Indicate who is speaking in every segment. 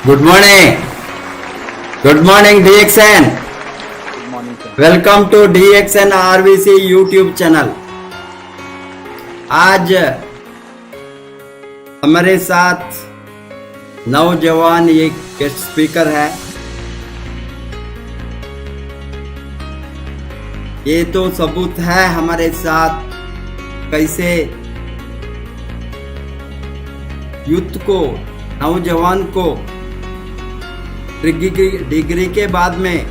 Speaker 1: Good morning. Good morning, DXN.
Speaker 2: Good morning, sir.
Speaker 1: Welcome to DXN RVC YouTube channel. आज हमारे साथ नौजवान एक गेस्ट स्पीकर है। ये तो सबूत है हमारे साथ कैसे यूथ को, नौजवान को डिग्री के बाद में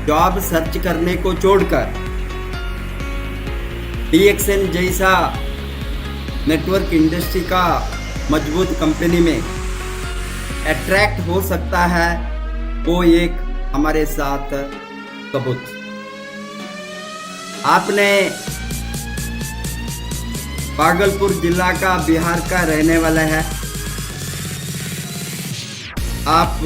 Speaker 1: जॉब सर्च करने को छोड़कर DXN जैसा नेटवर्क इंडस्ट्री का मजबूत कंपनी में अट्रैक्ट हो सकता है, वो एक हमारे साथ सबूत। आपने भागलपुर जिला का, बिहार का रहने वाला है। आप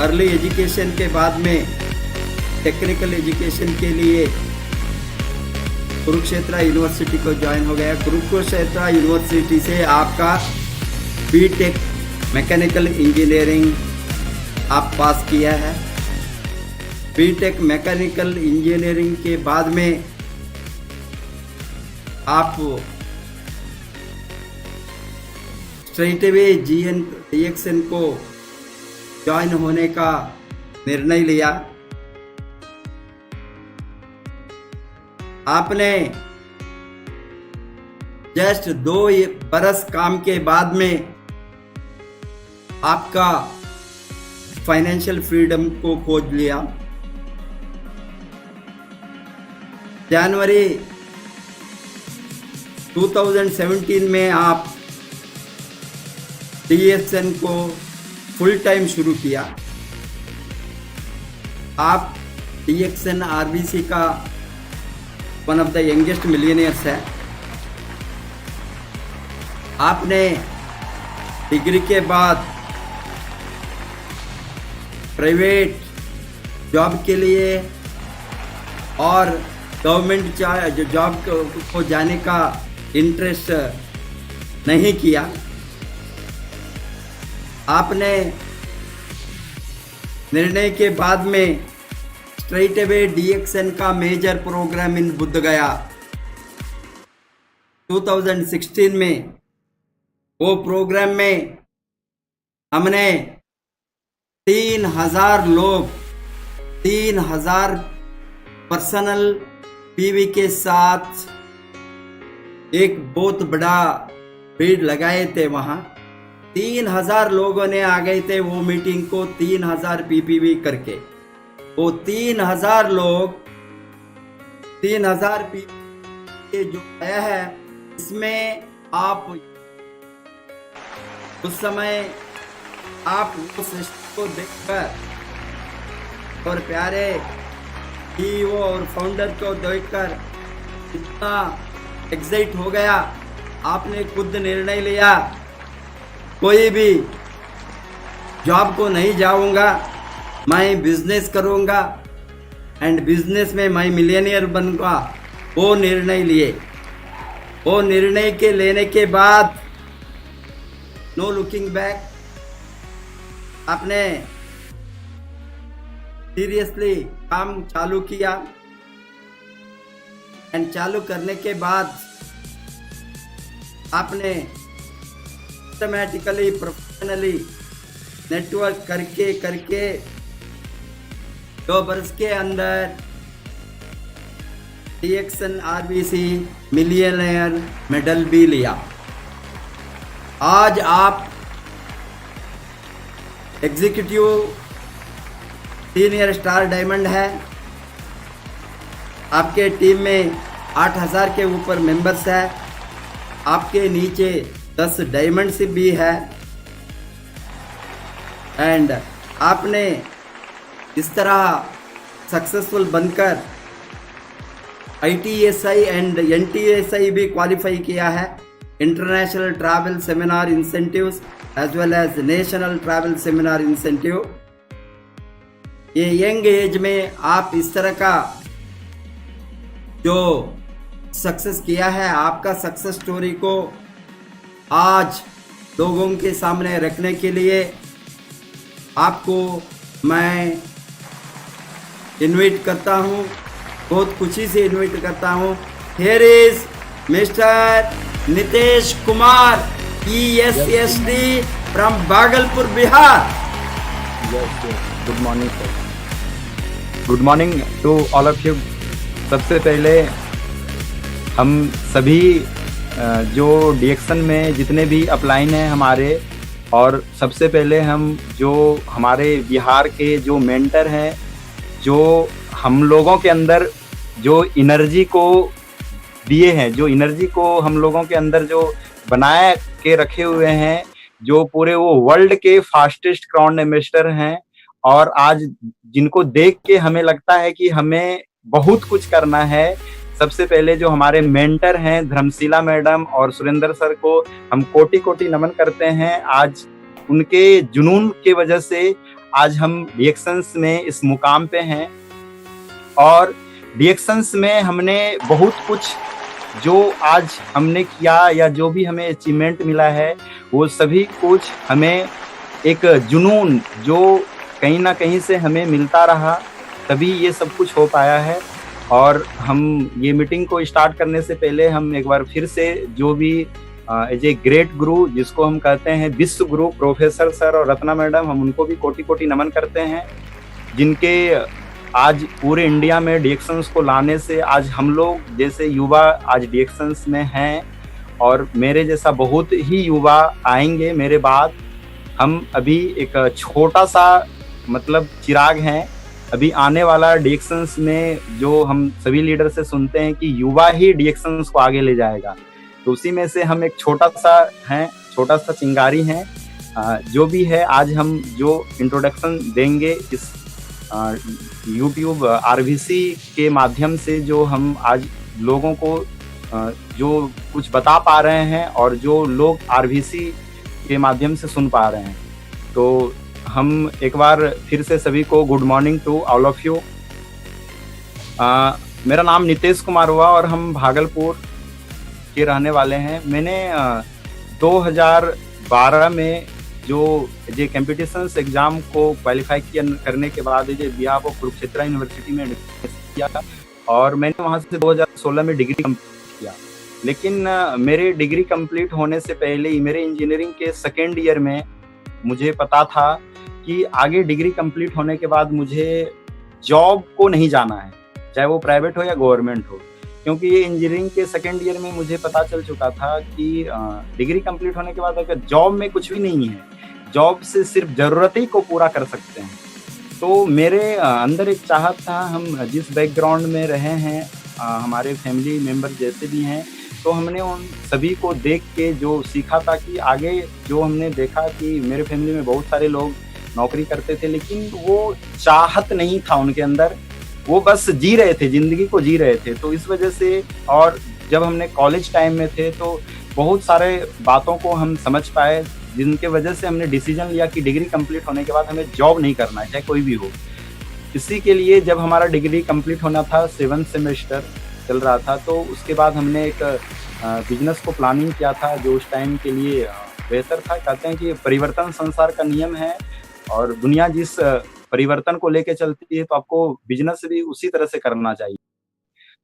Speaker 1: अर्ली एजुकेशन के बाद में टेक्निकल एजुकेशन के लिए कुरुक्षेत्र यूनिवर्सिटी को ज्वाइन हो गया। कुरुक्षेत्र यूनिवर्सिटी से आपका बीटेक मैकेनिकल इंजीनियरिंग आप पास किया है। बीटेक मैकेनिकल इंजीनियरिंग के बाद में आप स्ट्रेट अवे DXN को ज्वाइन होने का निर्णय लिया। आपने जस्ट 2 बरस काम के बाद में आपका फाइनेंशियल फ्रीडम को खोज लिया। जनवरी 2017 में आप DXN को फुल टाइम शुरू किया। आप DXN RVC का one of the youngest millionaires है। आपने डिग्री के बाद प्राइवेट जॉब के लिए और गवर्नमेंट जॉब को जाने का इंटरेस्ट नहीं किया। आपने निर्णय के बाद में स्ट्रेट अवे DXN का मेजर प्रोग्राम इन बुद्ध गया 2016 में। वो प्रोग्राम में हमने 3000 लोग 3000 पर्सनल PV के साथ एक बहुत बड़ा भीड़ लगाए थे। वहां 3000 लोगों ने आ गए थे वो मीटिंग को 3000 PPV करके। वो 3000 लोग 3000 PPV जो आया है इसमें आप उस समय आप उस सिस्टम को देखकर और प्यारे CEO और फाउंडर को देखकर इतना एक्साइट हो गया। आपने खुद निर्णय लिया कोई भी जॉब को नहीं जाऊंगा, मैं बिजनेस करूंगा एंड बिजनेस में मैं मिलियनियर बनूंगा। वो निर्णय लिए। वो निर्णय के लेने के बाद नो लुकिंग बैक। आपने सीरियसली काम चालू किया एंड चालू करने के बाद आपने सिस्टमैटिकली प्रोफेशनली नेटवर्क करके 2 वर्ष के अंदर DXN RBC मिलियनियर मेडल भी लिया। आज आप एग्जीक्यूटिव सीनियर स्टार डायमंड है। आपके टीम में 8000 के ऊपर मेंबर्स है। आपके नीचे 10 डायमंड भी है एंड आपने इस तरह सक्सेसफुल बनकर ITSI एंड NTSI भी क्वालिफाई किया है। International travel seminar incentives as well as national travel seminar incentive. ये यंग एज में आप इस तरह का जो सक्सेस किया है, आपका सक्सेस स्टोरी को आज लोगों के सामने रखने के लिए आपको मैं इनवाइट करता हूं, बहुत खुशी से इनवाइट करता हूं। Here is mister Nitesh Kumar ESSD from Bhagalpur Bihar.
Speaker 2: Good morning sir. Good morning to all of you. सबसे पहले हम सभी जो DXN में जितने भी अपलाइन हैं हमारे, और सबसे पहले हम जो हमारे बिहार के जो मेंटर हैं, जो हम लोगों के अंदर जो एनर्जी को दिए हैं, जो एनर्जी को हम लोगों के अंदर जो बनाए के रखे हुए हैं, जो पूरे वो वर्ल्ड के फास्टेस्ट क्राउन एम्बेसडर हैं, और आज जिनको देख के हमें लगता है कि हमें बहुत कुछ करना है। सबसे पहले जो हमारे मेंटर हैं धर्मशिला मैडम और सुरेंद्र सर को हम कोटि कोटि नमन करते हैं। आज उनके जुनून के वजह से आज हम DXN में इस मुकाम पे हैं, और DXN में हमने बहुत कुछ जो आज हमने किया या जो भी हमें अचीवमेंट मिला है, वो सभी कुछ हमें एक जुनून जो कहीं ना कहीं से हमें मिलता रहा, तभी ये सब कुछ हो पाया है। और हम ये मीटिंग को स्टार्ट करने से पहले हम एक बार फिर से जो भी एज ए ग्रेट गुरु जिसको हम कहते हैं विश्व गुरु प्रोफेसर सर और रत्ना मैडम, हम उनको भी कोटि कोटि नमन करते हैं, जिनके आज पूरे इंडिया में DXN को लाने से आज हम लोग जैसे युवा आज DXN में हैं, और मेरे जैसा बहुत ही युवा आएंगे मेरे बाद। हम अभी एक छोटा सा मतलब चिराग हैं। अभी आने वाला DXN में जो हम सभी लीडर से सुनते हैं कि युवा ही DXN को आगे ले जाएगा, तो उसी में से हम एक छोटा सा चिंगारी हैं। जो भी है आज हम जो इंट्रोडक्शन देंगे इस YouTube RVC के माध्यम से, जो हम आज लोगों को जो कुछ बता पा रहे हैं और जो लोग आरवीसी के माध्यम से सुन पा रहे हैं। तो हम एक बार फिर से सभी को good morning to all of you. मेरा नाम नितेश कुमार हुआ और हम भागलपुर के रहने वाले हैं। मैंने 2012 में जो कंपटीशंस एग्जाम को क्वालिफाई करने के बाद बिहार ऑफ कुरुक्षेत्र यूनिवर्सिटी में एडमिशन किया और मैंने वहाँ से 2016 में डिग्री कंप्लीट किया। लेकिन मेरे डिग्री कंप्लीट होने से पहले ही मेरे इंजीनियरिंग के सेकेंड ईयर में मुझे पता था कि आगे डिग्री कंप्लीट होने के बाद मुझे जॉब को नहीं जाना है, चाहे वो प्राइवेट हो या गवर्नमेंट हो, क्योंकि ये इंजीनियरिंग के सेकेंड ईयर में मुझे पता चल चुका था कि डिग्री कंप्लीट होने के बाद अगर जॉब में कुछ भी नहीं है, जॉब से सिर्फ ज़रूरत ही को पूरा कर सकते हैं। तो मेरे अंदर एक चाहत था, हम जिस बैकग्राउंड में रहे हैं, हमारे फैमिली मेम्बर जैसे भी हैं, तो हमने उन सभी को देख के जो सीखा था कि आगे जो हमने देखा कि मेरे फैमिली में बहुत सारे लोग नौकरी करते थे, लेकिन वो चाहत नहीं था उनके अंदर, वो बस जी रहे थे, ज़िंदगी को जी रहे थे। तो इस वजह से, और जब हमने कॉलेज टाइम में थे तो बहुत सारे बातों को हम समझ पाए, जिनके वजह से हमने डिसीजन लिया कि डिग्री कंप्लीट होने के बाद हमें जॉब नहीं करना है, चाहे कोई भी हो। इसी के लिए जब हमारा डिग्री कंप्लीट होना था, 7th सेमेस्टर चल रहा था, तो उसके बाद हमने एक बिजनेस को प्लानिंग किया था जो उस टाइम के लिए बेहतर था। कहते हैं कि परिवर्तन संसार का नियम है और दुनिया जिस परिवर्तन को लेके चलती है तो आपको बिजनेस भी उसी तरह से करना चाहिए।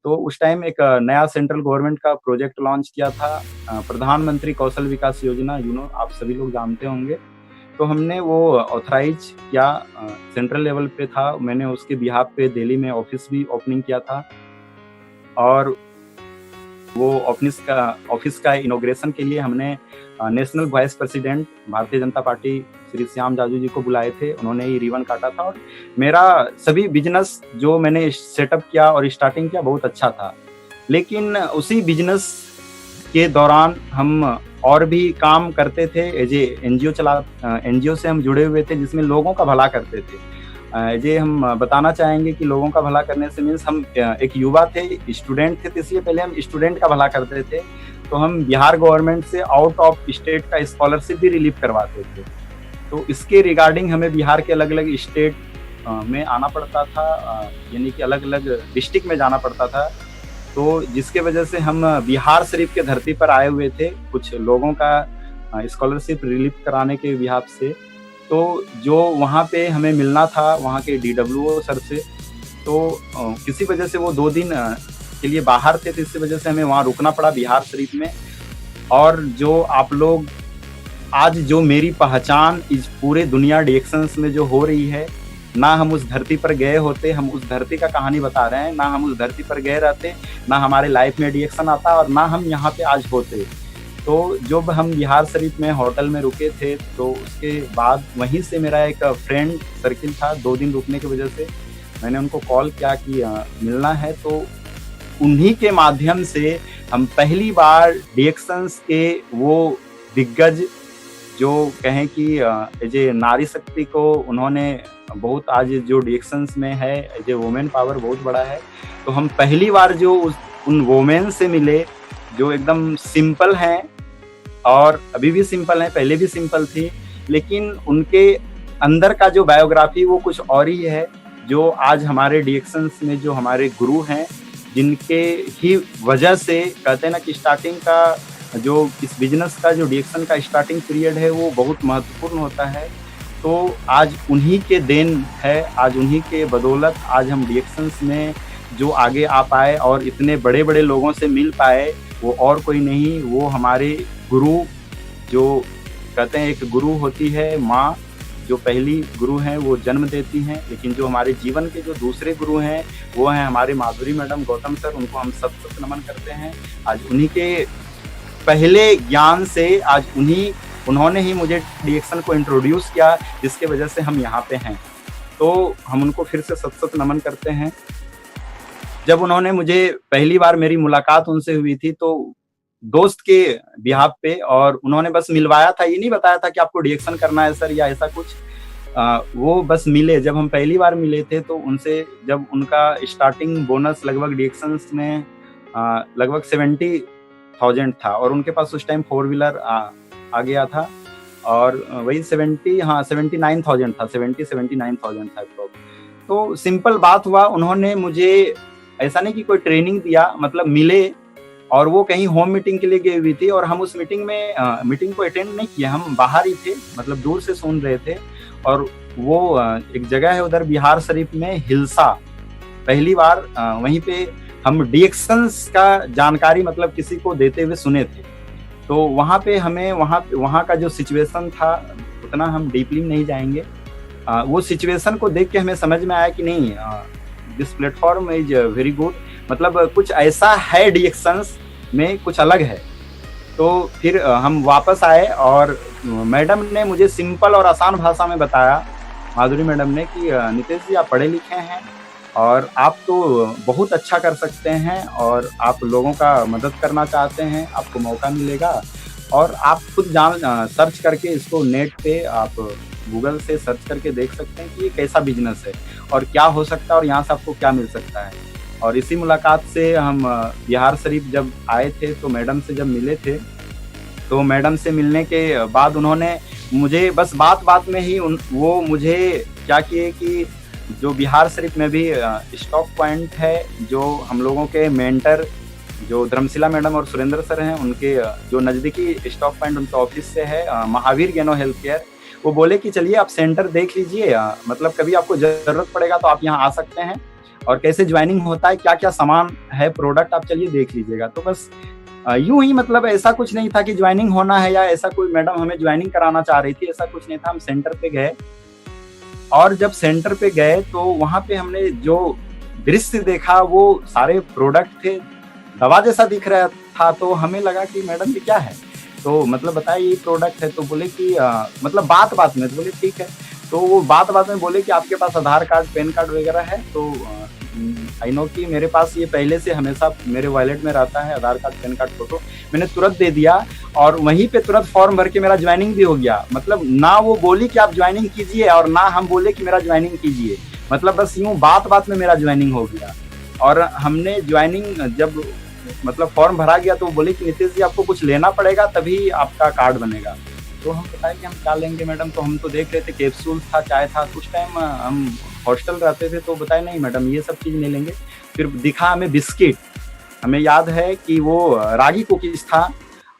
Speaker 2: तो उस टाइम एक नया सेंट्रल गवर्नमेंट का प्रोजेक्ट लॉन्च किया था, प्रधानमंत्री कौशल विकास योजना, आप सभी लोग जानते होंगे। तो हमने वो ऑथराइज किया, सेंट्रल लेवल पे था, मैंने उसके बिहाफ पे दिल्ली में ऑफिस भी ओपनिंग किया था और वो ऑफिस का इनॉग्रेशन के लिए हमने national vice president Bharatiya Janata party Shri Shyam Jaju जी को बुलाए थे, उन्होंने ही रिबन काटा था। और मेरा सभी बिजनेस जो मैंने सेटअप किया और स्टार्टिंग किया बहुत अच्छा था, लेकिन उसी बिजनेस के दौरान हम और भी काम करते थे। एनजीओ से हम जुड़े हुए थे जिसमें लोगों का भला करते थे। हम बताना चाहेंगे कि लोगों का भला करने से मीन्स हम एक युवा थे, स्टूडेंट थे, तो इसलिए पहले हम स्टूडेंट का भला करते थे। तो हम बिहार गवर्नमेंट से आउट ऑफ स्टेट का स्कॉलरशिप भी रिलीव करवाते थे। तो इसके रिगार्डिंग हमें बिहार के अलग अलग स्टेट में आना पड़ता था, यानी कि अलग अलग डिस्ट्रिक्ट में जाना पड़ता था। तो जिसके वजह से हम बिहार शरीफ के धरती पर आए हुए थे कुछ लोगों का स्कॉलरशिप रिलीव कराने के बिहाफ से। तो जो वहाँ पे हमें मिलना था वहाँ के DWO सर से, तो किसी वजह से वो 2 दिन के लिए बाहर थे, तो इसी वजह से हमें वहाँ रुकना पड़ा बिहार शरीफ में। और जो आप लोग आज जो मेरी पहचान इस पूरे दुनिया डिएक्शंस में जो हो रही है, ना हम उस धरती पर गए होते, हम उस धरती का कहानी बता रहे हैं, ना हम उस धरती पर गए रहते, ना हमारे लाइफ में डिएक्शन आता और ना हम यहाँ पे आज होते। तो जब हम बिहार शरीफ में होटल में रुके थे, तो उसके बाद वहीं से मेरा एक फ्रेंड सर्किल था, 2 दिन रुकने की वजह से मैंने उनको कॉल किया कि मिलना है। तो उन्हीं के माध्यम से हम पहली बार डिएक्शंस के वो दिग्गज जो कहें कि नारी शक्ति को उन्होंने बहुत, आज जो डिएक्शंस में है वुमेन पावर बहुत बड़ा है। तो हम पहली बार जो उन वुमेन से मिले जो एकदम सिंपल हैं और अभी भी सिंपल हैं, पहले भी सिंपल थी, लेकिन उनके अंदर का जो बायोग्राफी वो कुछ और ही है, जो आज हमारे डिएक्शंस में जो हमारे गुरु हैं, जिनके ही वजह से कहते हैं ना कि स्टार्टिंग का जो इस बिजनेस का जो डिएक्शन का स्टार्टिंग पीरियड है वो बहुत महत्वपूर्ण होता है। तो आज उन्हीं के देन है, आज उन्हीं के बदौलत आज हम डिएक्शंस में जो आगे आ पाए और इतने बड़े बड़े लोगों से मिल पाए, वो और कोई नहीं, वो हमारे गुरु, जो कहते हैं एक गुरु होती है माँ, जो पहली गुरु हैं वो जन्म देती हैं, लेकिन जो हमारे जीवन के जो दूसरे गुरु हैं वो हैं हमारे माधुरी मैडम, गौतम सर, उनको हम सत नमन करते हैं। आज उन्हीं के पहले ज्ञान से आज उन्होंने ही मुझे डिएक्शन को इंट्रोड्यूस किया, जिसके वजह से हम यहाँ पे हैं। तो हम उनको फिर से सत नमन करते हैं। जब उन्होंने मुझे पहली बार मेरी मुलाकात उनसे हुई थी तो दोस्त के बिहाफ पे, और उन्होंने बस मिलवाया था, ये नहीं बताया था कि आपको डिएक्शन करना है सर या ऐसा कुछ। वो बस मिले, जब हम पहली बार मिले थे तो उनसे जब उनका स्टार्टिंग बोनस लगभग डिएक्शंस में लगभग 70,000 था और उनके पास उस टाइम 4 व्हीलर आ गया था और वही 79,000 था, 79,000 था तो। तो सिंपल बात हुआ, उन्होंने मुझे ऐसा नहीं कि कोई ट्रेनिंग दिया, मतलब मिले और वो कहीं होम मीटिंग के लिए गई हुई थी और हम उस मीटिंग को अटेंड नहीं किया, हम बाहर ही थे, मतलब दूर से सुन रहे थे। और वो एक जगह है उधर बिहार शरीफ में, हिलसा, पहली बार वहीं पे हम डीएक्शंस का जानकारी मतलब किसी को देते हुए सुने थे। तो वहाँ पे हमें वहाँ का जो सिचुएशन था, उतना हम डीपली नहीं जाएंगे, वो सिचुएशन को देख के हमें समझ में आया कि नहीं, this platform is very good, मतलब कुछ ऐसा है डीएक्शंस में, कुछ अलग है। तो फिर हम वापस आए और मैडम ने मुझे सिंपल और आसान भाषा में बताया, माधुरी मैडम ने, कि नितेश जी आप पढ़े लिखे हैं और आप तो बहुत अच्छा कर सकते हैं और आप लोगों का मदद करना चाहते हैं, आपको मौका मिलेगा और आप खुद सर्च करके इसको नेट पे आप गूगल से सर्च करके देख सकते हैं कि ये कैसा बिजनेस है और क्या हो सकता है और यहाँ से आपको क्या मिल सकता है। और इसी मुलाकात से हम बिहार शरीफ जब आए थे तो मैडम से जब मिले थे, तो मैडम से मिलने के बाद उन्होंने मुझे बस बात में ही वो मुझे क्या किए कि जो बिहार शरीफ में भी स्टॉक पॉइंट है, जो हम लोगों के मेंटर जो धर्मशिला मैडम और सुरेंद्र सर हैं, उनके जो नज़दीकी स्टॉक पॉइंट उनके ऑफिस से है, महावीर गेनो हेल्थ केयर, वो बोले कि चलिए आप सेंटर देख लीजिए, मतलब कभी आपको ज़रूरत पड़ेगा तो आप यहाँ आ सकते हैं और कैसे ज्वाइनिंग होता है, क्या क्या सामान है, प्रोडक्ट आप चलिए देख लीजिएगा। तो बस यूं ही, मतलब ऐसा कुछ नहीं था कि ज्वाइनिंग होना है या ऐसा कोई मैडम हमें ज्वाइनिंग कराना चाह रही थी, ऐसा कुछ नहीं था। हम सेंटर पे गए और जब सेंटर पे गए तो वहाँ पे हमने जो दृश्य देखा वो सारे प्रोडक्ट थे, दवा जैसा दिख रहा था। तो हमें लगा कि मैडम ये क्या है, तो मतलब बताइए ये प्रोडक्ट है। तो बोले कि मतलब बात में, तो बोले ठीक है। तो वो बात में बोले कि आपके पास आधार कार्ड, पैन कार्ड वगैरह है। तो आई नो कि मेरे पास ये पहले से हमेशा मेरे वॉलेट में रहता है, आधार कार्ड, पैन कार्ड, फोटो। मैंने तुरंत दे दिया और वहीं पे तुरंत फॉर्म भर के मेरा ज्वाइनिंग भी हो गया। मतलब ना वो बोली कि आप ज्वाइनिंग कीजिए और ना हम बोले कि मेरा ज्वाइनिंग कीजिए, मतलब बस यूं बात में मेरा ज्वाइनिंग हो गया। और हमने ज्वाइनिंग जब मतलब फॉर्म भरा गया तो बोले कि नितेश जी आपको कुछ लेना पड़ेगा तभी आपका कार्ड बनेगा। तो हम बताए कि हम क्या लेंगे मैडम, तो हम तो देख रहे थे कैप्सूल था, चाय था, कुछ टाइम हम हॉस्टल रहते थे। तो बताए नहीं मैडम ये सब चीज़ नहीं लेंगे। फिर दिखा हमें बिस्किट, हमें याद है कि वो रागी कुकीज था।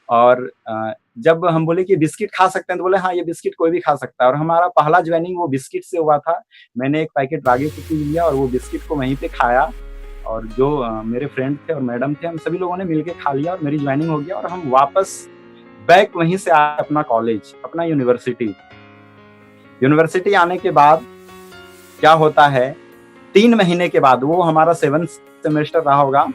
Speaker 2: और जब हम बोले कि बिस्किट खा सकते हैं तो बोले हाँ ये बिस्किट कोई भी खा सकता है। और हमारा पहला ज्वाइनिंग वो बिस्किट से हुआ था। मैंने एक पैकेट रागी कुकीज लिया और वो बिस्किट को वहीं पे खाया और जो मेरे फ्रेंड थे और मैडम थे, हम सभी लोगों ने मिलके खा लिया और मेरी ज्वाइनिंग हो गया। और हम वापस बैक वहीं से आए अपना कॉलेज, अपना यूनिवर्सिटी आने के बाद क्या होता है, 3 महीने के बाद, वो हमारा 7th सेमेस्टर रहा होगा,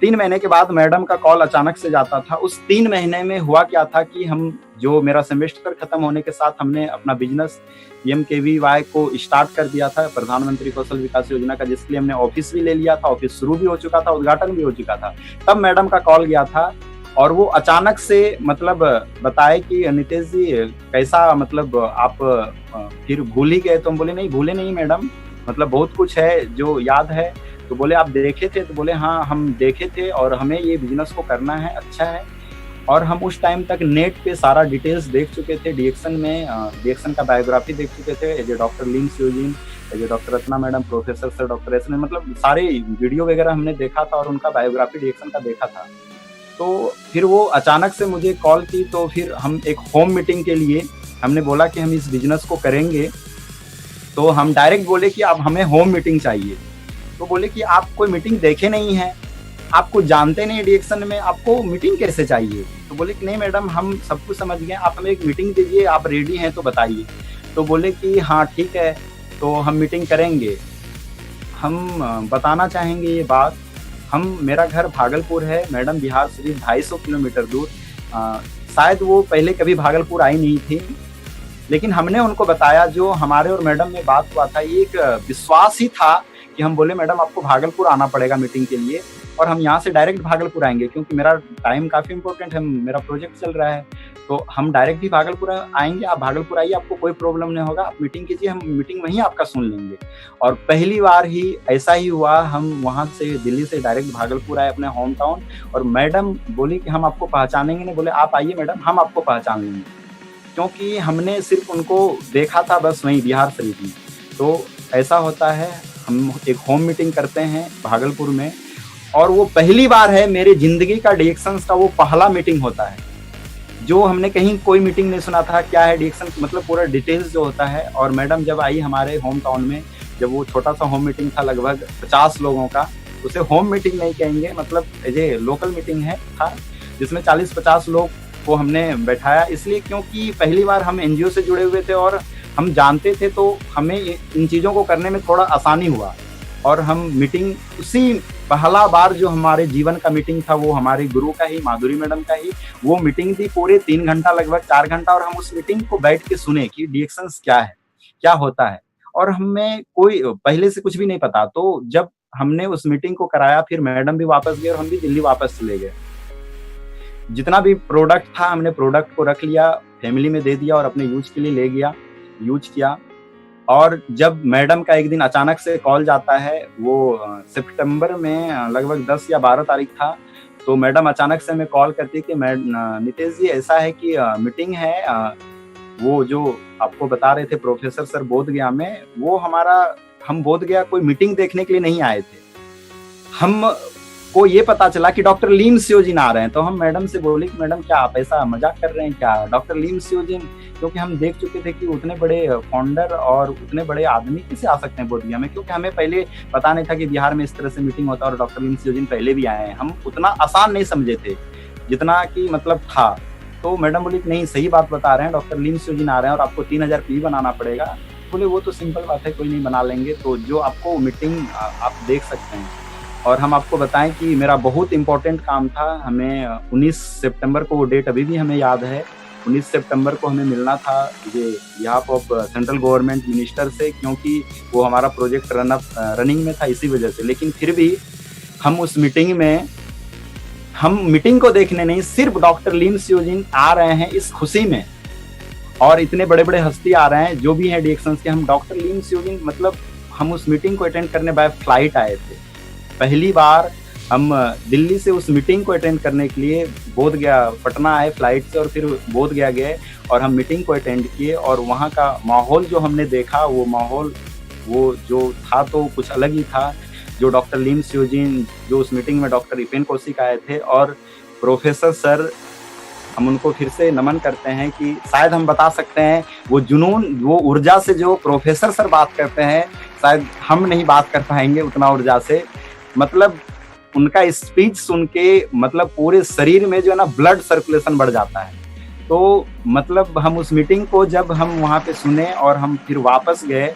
Speaker 2: 3 महीने के बाद मैडम का कॉल अचानक से जाता था। उस 3 महीने में हुआ क्या था कि हम जो मेरा सेमेस्टर खत्म होने के साथ हमने अपना बिजनेस PMKVY को स्टार्ट कर दिया था, प्रधानमंत्री कौशल विकास योजना का, जिसके लिए हमने ऑफिस भी ले लिया था, ऑफिस शुरू भी हो चुका था, उद्घाटन भी हो चुका था। तब मैडम का कॉल गया था और वो अचानक से मतलब बताए कि नितेश जी कैसा, मतलब आप फिर भूल ही गए। तो हम बोले नहीं भूले नहीं मैडम, मतलब बहुत कुछ है जो याद है। तो बोले आप देखे थे? तो बोले हाँ हम देखे थे और हमें ये बिजनेस को करना है, अच्छा है। और हम उस टाइम तक नेट पे सारा डिटेल्स देख चुके थे, डीएक्शन का बायोग्राफी देख चुके थे, as a doctor Lim Sujin, as a doctor Ratna madam, professor sir doctor S, मतलब सारे वीडियो वगैरह हमने देखा था और उनका बायोग्राफी डीएक्शन का देखा था। तो फिर वो अचानक से मुझे कॉल की। तो फिर हम एक होम मीटिंग के लिए हमने बोला कि हम इस बिजनेस को करेंगे। तो हम डायरेक्ट बोले कि अब हमें होम मीटिंग चाहिए। तो बोले कि आप कोई मीटिंग देखे नहीं है, आपको जानते नहीं डीएक्शन में, आपको मीटिंग कैसे चाहिए? तो बोले कि नहीं मैडम हम सब कुछ समझ गए, आप हमें एक मीटिंग दीजिए, आप रेडी हैं तो बताइए। तो बोले कि हाँ ठीक है, तो हम मीटिंग करेंगे। हम बताना चाहेंगे ये बात, मेरा घर भागलपुर है, मैडम बिहार शरीफ 250 किलोमीटर दूर। शायद वो पहले कभी भागलपुर आई नहीं थी, लेकिन हमने उनको बताया, जो हमारे और मैडम में बात हुआ था, ये एक विश्वास ही था कि हम बोले मैडम आपको भागलपुर आना पड़ेगा मीटिंग के लिए और हम यहाँ से डायरेक्ट भागलपुर आएंगे, क्योंकि मेरा टाइम काफ़ी इंपॉर्टेंट है, मेरा प्रोजेक्ट चल रहा है। तो हम डायरेक्ट ही भागलपुर आएंगे, आप भागलपुर आइए, आपको कोई प्रॉब्लम नहीं होगा, आप मीटिंग कीजिए, हम मीटिंग वहीं आपका सुन लेंगे। और पहली बार ही ऐसा ही हुआ, हम वहाँ से दिल्ली से डायरेक्ट भागलपुर आए अपने होम टाउन, और मैडम बोली कि हम आपको पहचानेंगे नहीं। बोले आप आइए मैडम, हम आपको पहचान लेंगे, क्योंकि हमने सिर्फ उनको देखा था बस वहीं बिहार शरीफ में। तो ऐसा होता है, हम एक होम मीटिंग करते हैं भागलपुर में, और वो पहली बार है मेरी जिंदगी का डीएक्शंस का वो पहला मीटिंग होता है, जो हमने कहीं कोई मीटिंग नहीं सुना था क्या है डीएक्शन, मतलब पूरा डिटेल्स जो होता है। और मैडम जब आई हमारे होम टाउन में, जब वो छोटा सा होम मीटिंग था लगभग 50 लोगों का, उसे होम मीटिंग नहीं कहेंगे, मतलब ये लोकल मीटिंग है था, जिसमें 40-50 लोग को हमने बैठाया, इसलिए क्योंकि पहली बार हम एनजीओ से जुड़े हुए थे और हम जानते थे, तो हमें इन चीज़ों को करने में थोड़ा आसानी हुआ। और हम मीटिंग उसी पहला बार जो हमारे जीवन का मीटिंग था वो हमारे गुरु का ही, माधुरी मैडम का ही वो मीटिंग थी, पूरे 3 घंटा लगभग 4 घंटा, और हम उस मीटिंग को बैठ के सुने कि डीएक्शंस क्या है, क्या होता है, और हमें कोई पहले से कुछ भी नहीं पता। तो जब हमने उस मीटिंग को कराया, फिर मैडम भी वापस गए और हम भी दिल्ली वापस चले गए। जितना भी प्रोडक्ट था हमने प्रोडक्ट को रख लिया, फैमिली में दे दिया और अपने यूज के लिए ले गया, यूज किया। और जब मैडम का एक दिन अचानक से कॉल जाता है, वो सितंबर में लगभग 10 या 12 तारीख था, तो मैडम अचानक से हमें कॉल करती है कि नितेश जी ऐसा है कि मीटिंग है, वो जो आपको बता रहे थे प्रोफेसर सर बोधगया में, वो हम बोधगया कोई मीटिंग देखने के लिए नहीं आए थे, हम को ये पता चला कि डॉक्टर लीम सियोजिन आ रहे हैं। तो हम मैडम से बोले कि मैडम क्या आप ऐसा मजाक कर रहे हैं क्या, डॉक्टर लीम सियोजिन, क्योंकि हम देख चुके थे कि उतने बड़े फाउंडर और उतने बड़े आदमी कैसे आ सकते हैं बोधगया में, क्योंकि हमें पहले पता नहीं था कि बिहार में इस तरह से मीटिंग होता है, और डॉक्टर लीम सियोजिन पहले भी आए हैं, हम उतना आसान नहीं समझे थे जितना कि मतलब था। तो मैडम बोली नहीं सही बात बता रहे हैं, डॉक्टर लीम सियोजिन आ रहे हैं और आपको 3000 पी बनाना पड़ेगा। बोले वो तो सिंपल बात है, कोई नहीं बना लेंगे, तो जो आपको मीटिंग आप देख सकते हैं। और हम आपको बताएं कि मेरा बहुत इंपॉर्टेंट काम था, हमें 19 सितंबर को, वो डेट अभी भी हमें याद है, 19 सितंबर को हमें मिलना था ये behalf of central government minister से, क्योंकि वो हमारा प्रोजेक्ट रनिंग में था इसी वजह से। लेकिन फिर भी हम उस मीटिंग में, हम मीटिंग को देखने नहीं, सिर्फ डॉक्टर लीम सियोजिन आ रहे हैं इस खुशी में, और इतने बड़े बड़े हस्ती आ रहे हैं जो भी हैं डीएक्शंस के, हम डॉक्टर लीम सियोजिन, मतलब हम उस मीटिंग को अटेंड करने बाय फ्लाइट आए थे। पहली बार हम दिल्ली से उस मीटिंग को अटेंड करने के लिए बोधगया, पटना आए फ्लाइट से और फिर बोधगया गए और हम मीटिंग को अटेंड किए। और वहाँ का माहौल जो हमने देखा, वो माहौल वो जो था तो कुछ अलग ही था। जो डॉक्टर लीम सियोजिन, जो उस मीटिंग में डॉक्टर इपेन कौशिक आए थे, और प्रोफेसर सर, हम उनको फिर से नमन करते हैं कि शायद हम बता सकते हैं वो जुनून, वो ऊर्जा से जो प्रोफेसर सर बात करते हैं, शायद हम नहीं बात कर पाएंगे उतना ऊर्जा से। मतलब उनका स्पीच सुन के मतलब पूरे शरीर में जो है ना ब्लड सर्कुलेशन बढ़ जाता है। तो मतलब हम उस मीटिंग को जब हम वहाँ पे सुने और हम फिर वापस गए,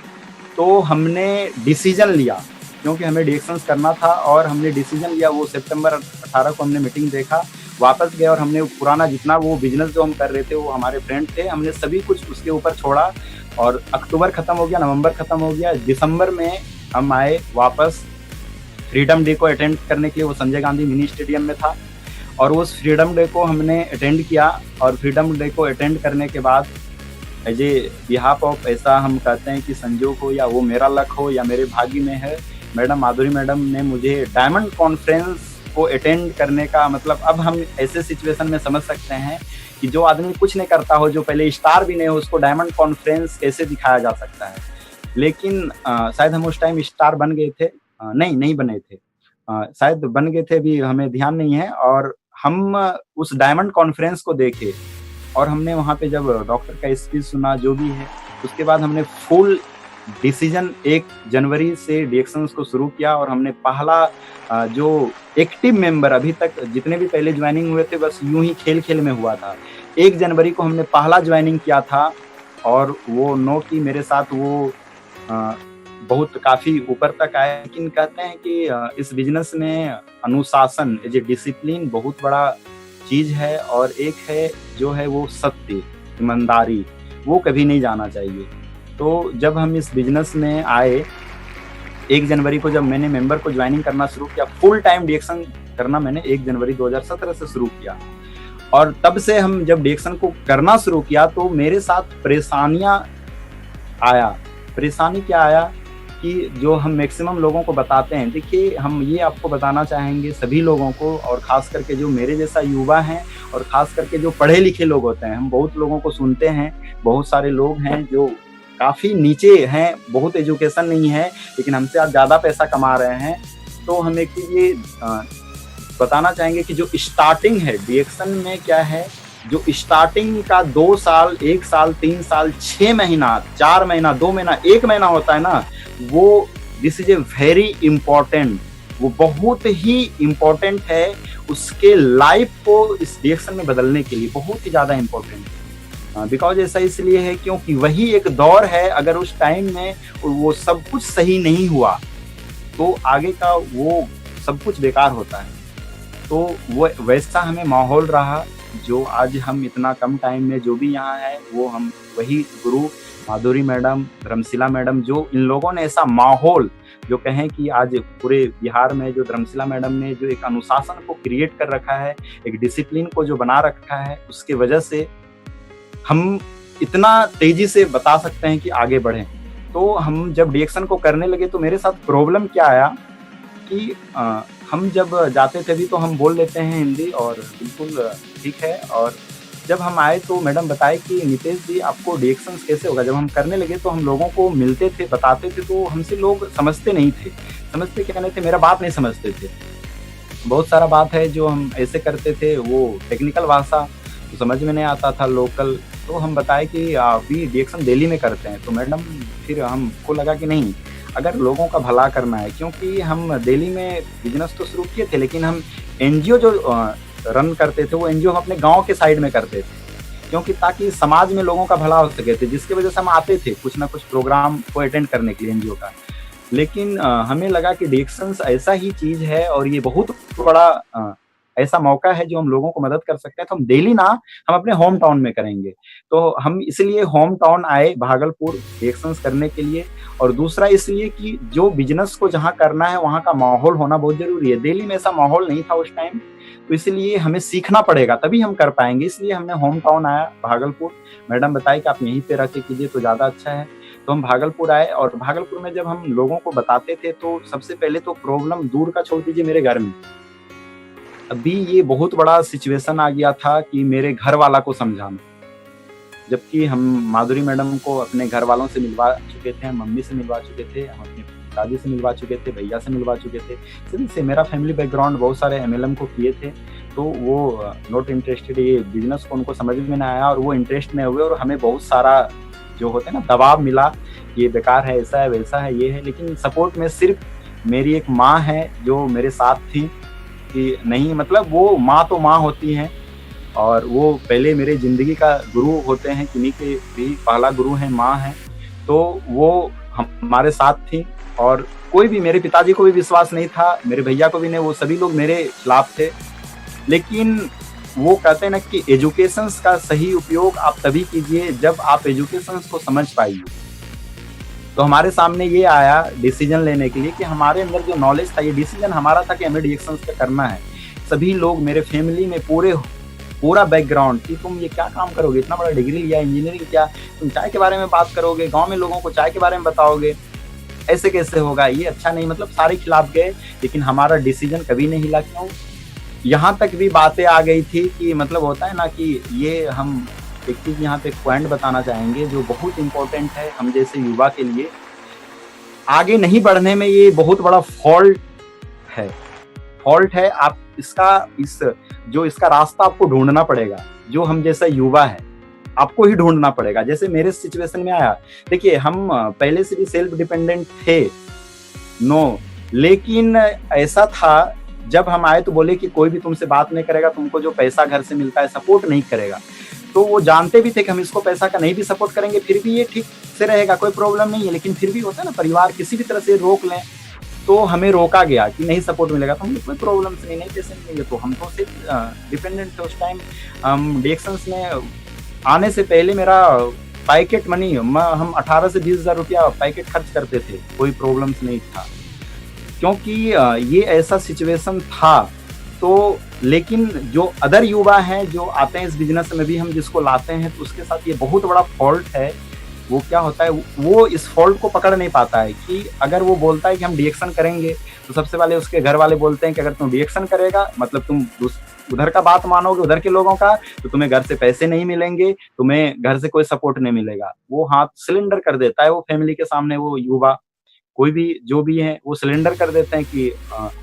Speaker 2: तो हमने डिसीजन लिया, क्योंकि हमें डीएक्शंस करना था, और हमने डिसीजन लिया। वो सितंबर 18 को हमने मीटिंग देखा, वापस गए और हमने पुराना जितना वो बिजनेस जो हम कर रहे थे, वो हमारे फ्रेंड थे, हमने सभी कुछ उसके ऊपर छोड़ा। और अक्टूबर खत्म हो गया, नवंबर खत्म हो गया, दिसंबर में हम आए वापस फ्रीडम डे को अटेंड करने के लिए। वो संजय गांधी मिनी स्टेडियम में था और उस फ्रीडम डे को हमने अटेंड किया। और फ्रीडम डे को अटेंड करने के बाद एज ए बिहाफ ऑफ, ऐसा हम कहते हैं कि संजोग हो या वो मेरा लक हो या मेरे भाग्य में है, मैडम माधुरी मैडम ने मुझे डायमंड कॉन्फ्रेंस को अटेंड करने का, मतलब अब हम ऐसे सिचुएशन में समझ सकते हैं कि जो आदमी कुछ नहीं करता हो, जो पहले स्टार भी नहीं हो, उसको डायमंड कॉन्फ्रेंस कैसे दिखाया जा सकता है। लेकिन शायद हम उस टाइम स्टार बन गए थे, नहीं बने थे, शायद बन गए थे, भी हमें ध्यान नहीं है। और हम उस डायमंड कॉन्फ्रेंस को देखे और हमने वहाँ पे जब डॉक्टर का स्पीच सुना जो भी है, उसके बाद हमने फुल डिसीजन 1 जनवरी से डीएक्शंस को शुरू किया। और हमने पहला जो एक्टिव मेंबर, अभी तक जितने भी पहले ज्वाइनिंग हुए थे बस यूं ही खेल खेल में हुआ था, 1 जनवरी को हमने पहला ज्वाइनिंग किया था। और वो नो कि मेरे साथ वो बहुत काफ़ी ऊपर तक आए। लेकिन कहते हैं कि इस बिजनेस में अनुशासन, एज ए डिसिप्लिन बहुत बड़ा चीज़ है। और एक है जो है वो सत्य, ईमानदारी, वो कभी नहीं जाना चाहिए। तो जब हम इस बिजनेस में आए, 1 जनवरी को जब मैंने मेंबर को ज्वाइनिंग करना शुरू किया, फुल टाइम डीएक्शन करना मैंने 1 जनवरी 2017 से शुरू किया। और तब से हम जब डिएक्शन को करना शुरू किया तो मेरे साथ परेशानियां आया। परेशानी क्या आया कि जो हम मैक्सिमम लोगों को बताते हैं, देखिए हम ये आपको बताना चाहेंगे सभी लोगों को, और ख़ास करके जो मेरे जैसा युवा हैं और ख़ास करके जो पढ़े लिखे लोग होते हैं, हम बहुत लोगों को सुनते हैं, बहुत सारे लोग हैं जो काफ़ी नीचे हैं, बहुत एजुकेशन नहीं है लेकिन हमसे आज ज़्यादा पैसा कमा रहे हैं। तो हम एक चीज़ ये बताना चाहेंगे कि जो स्टार्टिंग है डिएक्शन में क्या है, जो स्टार्टिंग का 2 साल, 1 साल, 3 साल, 6 महीना, 4 महीना, 2 महीना, 1 महीना होता है ना, वो this is a very important, वो बहुत ही इम्पोर्टेंट है उसके लाइफ को इस डिएक्शन में बदलने के लिए, बहुत ही ज़्यादा इम्पोर्टेंट है। बिकॉज ऐसा इसलिए है क्योंकि वही एक दौर है, अगर उस टाइम में वो सब कुछ सही नहीं हुआ तो आगे का वो सब कुछ बेकार होता है। तो वो वैसा हमें माहौल रहा जो आज हम इतना कम टाइम में जो भी यहाँ है वो हम वही गुरु माधुरी मैडम, धर्मशिला मैडम, जो इन लोगों ने ऐसा माहौल जो कहें कि आज पूरे बिहार में जो धर्मशिला मैडम ने जो एक अनुशासन को क्रिएट कर रखा है, एक डिसिप्लिन को जो बना रखा है, उसके वजह से हम इतना तेजी से बता सकते हैं कि आगे बढ़ें। तो हम जब डिएक्शन को करने लगे तो मेरे साथ प्रॉब्लम क्या आया कि हम जब जाते थे भी तो हम बोल लेते हैं हिंदी और बिल्कुल ठीक है, और जब हम आए तो मैडम बताए कि नितेश जी आपको डिएक्शन कैसे होगा। जब हम करने लगे तो हम लोगों को मिलते थे, बताते थे, तो हमसे लोग समझते नहीं थे, समझते क्या नहीं थे, मेरा बात नहीं समझते थे। बहुत सारा बात है जो हम ऐसे करते थे, वो टेक्निकल भाषा तो समझ में नहीं आता था, लोकल। तो हम बताए कि अभी डिएक्शन दिल्ली में करते हैं। तो मैडम फिर हमको लगा कि नहीं, अगर लोगों का भला करना है, क्योंकि हम दिल्ली में बिजनेस तो शुरू किए थे लेकिन हम एनजीओ जो रन करते थे वो एनजीओ हम अपने गांव के साइड में करते थे, क्योंकि ताकि समाज में लोगों का भला हो सके थे, जिसकी वजह से हम आते थे कुछ ना कुछ प्रोग्राम को अटेंड करने के लिए एनजीओ का। लेकिन हमें लगा कि डिएक्शन ऐसा ही चीज़ है और ये बहुत बड़ा ऐसा मौका है जो हम लोगों को मदद कर सकते हैं। तो हम दिल्ली ना, हम अपने होम टाउन में करेंगे। तो हम इसलिए होम टाउन आए भागलपुर डिएक्शन करने के लिए, और दूसरा इसलिए कि जो बिजनेस को जहाँ करना है वहाँ का माहौल होना बहुत जरूरी है। दिल्ली में ऐसा माहौल नहीं था उस टाइम, तो इसलिए हमें सीखना पड़ेगा तभी हम कर पाएंगे। इसलिए हमने होम टाउन आया भागलपुर। मैडम बताई कि आप यहीं पे रह के कीजिए तो ज़्यादा अच्छा है। तो हम भागलपुर आए, और भागलपुर में जब हम लोगों को बताते थे तो सबसे पहले तो प्रॉब्लम दूर का छोड़ दीजिए, मेरे घर में अभी ये बहुत बड़ा सिचुएशन आ गया था कि मेरे घर वाला को समझाना, जबकि हम माधुरी मैडम को अपने घर वालों से मिलवा चुके थे, मम्मी से मिलवा चुके थे, हम अपने दादी से मिलवा चुके थे, भैया से मिलवा चुके थे, सभी से। मेरा फैमिली बैकग्राउंड बहुत सारे एमएलएम को किए थे, तो वो नॉट इंटरेस्टेड, ये बिजनेस को उनको समझ में ना आया और वो इंटरेस्ट में हुए, और हमें बहुत सारा जो होता है ना दबाव मिला, ये बेकार है, ऐसा है, वैसा है, ये है। लेकिन सपोर्ट में सिर्फ मेरी एक माँ है जो मेरे साथ थी कि नहीं, मतलब वो माँ तो माँ होती हैं, और वो पहले मेरे ज़िंदगी का गुरु होते हैं, किन्हीं के भी पहला गुरु हैं, माँ हैं। तो वो हमारे साथ थी, और कोई भी, मेरे पिताजी को भी विश्वास नहीं था, मेरे भैया को भी नहीं, वो सभी लोग मेरे खिलाफ थे। लेकिन वो कहते हैं ना कि एजुकेशन का सही उपयोग आप तभी कीजिए जब आप एजुकेशन को समझ पाइए। तो हमारे सामने ये आया डिसीजन लेने के लिए कि हमारे अंदर जो नॉलेज था, ये डिसीजन हमारा था कि हमें डिएक्शन का करना है। सभी लोग मेरे फैमिली में पूरा बैकग्राउंड कि तुम ये क्या काम करोगे, इतना बड़ा डिग्री लिया, इंजीनियरिंग किया, तुम चाय के बारे में बात करोगे, गांव में लोगों को चाय के बारे में बताओगे, ऐसे कैसे होगा, ये अच्छा नहीं, मतलब सारे खिलाफ गए। लेकिन हमारा डिसीजन कभी नहीं हिला। क्यों? यहाँ तक भी बातें आ गई थी कि मतलब होता है ना कि ये हम एक चीज़ यहाँ पे पॉइंट बताना चाहेंगे जो बहुत इम्पोर्टेंट है हम जैसे युवा के लिए, आगे नहीं बढ़ने में ये बहुत बड़ा फॉल्ट है। आप इसका रास्ता आपको ढूंढना पड़ेगा, जो हम जैसा युवा है आपको ही ढूंढना पड़ेगा। जैसे मेरे सिचुएशन में आया, देखिए हम पहले से भी सेल्फ डिपेंडेंट थे, लेकिन ऐसा था जब हम आए तो बोले कि कोई भी तुमसे बात नहीं करेगा, तुमको जो पैसा घर से मिलता है सपोर्ट नहीं करेगा। तो वो जानते भी थे कि हम इसको पैसा का नहीं भी सपोर्ट करेंगे फिर भी ये ठीक से रहेगा, कोई प्रॉब्लम नहीं है। लेकिन फिर भी होता है ना, परिवार किसी भी तरह से रोक लें, तो हमें रोका गया कि नहीं सपोर्ट मिलेगा। तो हमें कोई प्रॉब्लम से नहीं, पैसे मिलेंगे। तो हम तो सिर्फ डिपेंडेंट थे उस टाइम। डिएक्शन में आने से पहले मेरा पैकेट मनी, हम 18 से 20 हज़ार रुपया पैकेट खर्च करते थे, कोई प्रॉब्लम नहीं था। क्योंकि ये ऐसा सिचुएशन था तो लेकिन जो अदर युवा हैं जो आते हैं इस बिजनेस में भी हम जिसको लाते हैं, तो उसके साथ ये बहुत बड़ा फॉल्ट है। वो क्या होता है, वो इस फॉल्ट को पकड़ नहीं पाता है कि अगर वो बोलता है कि हम डीएक्शन करेंगे, तो सबसे पहले उसके घर वाले बोलते हैं कि अगर तुम डीएक्शन करेगा मतलब तुम उधर का बात मानोगे, उधर के लोगों का, तो तुम्हें घर से पैसे नहीं मिलेंगे, तुम्हें घर से कोई सपोर्ट नहीं मिलेगा। वो हाथ सिलेंडर कर देता है, वो फैमिली के सामने वो युवा कोई भी जो भी है वो सिलेंडर कर देते हैं कि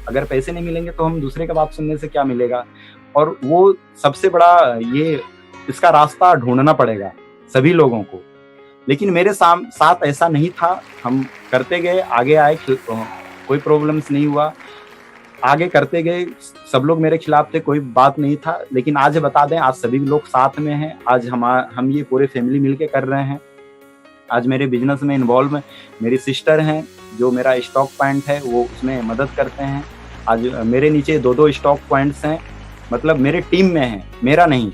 Speaker 2: अगर पैसे नहीं मिलेंगे तो हम दूसरे का बात सुनने से क्या मिलेगा। और वो सबसे बड़ा ये इसका रास्ता ढूंढना पड़ेगा सभी लोगों को। लेकिन मेरे साथ ऐसा नहीं था, हम करते गए, आगे आए, कोई प्रॉब्लम्स नहीं हुआ, आगे करते गए, सब लोग मेरे खिलाफ थे, कोई बात नहीं था। लेकिन आज बता दें, आज सभी लोग साथ में हैं, आज हम ये पूरे फैमिली मिलके कर रहे हैं। आज मेरे बिजनेस में इन्वॉल्व मेरी सिस्टर हैं, जो मेरा स्टॉक पॉइंट है वो उसमें मदद करते हैं। आज मेरे नीचे 2-2 स्टॉक पॉइंट्स हैं, मतलब मेरे टीम में हैं, मेरा नहीं।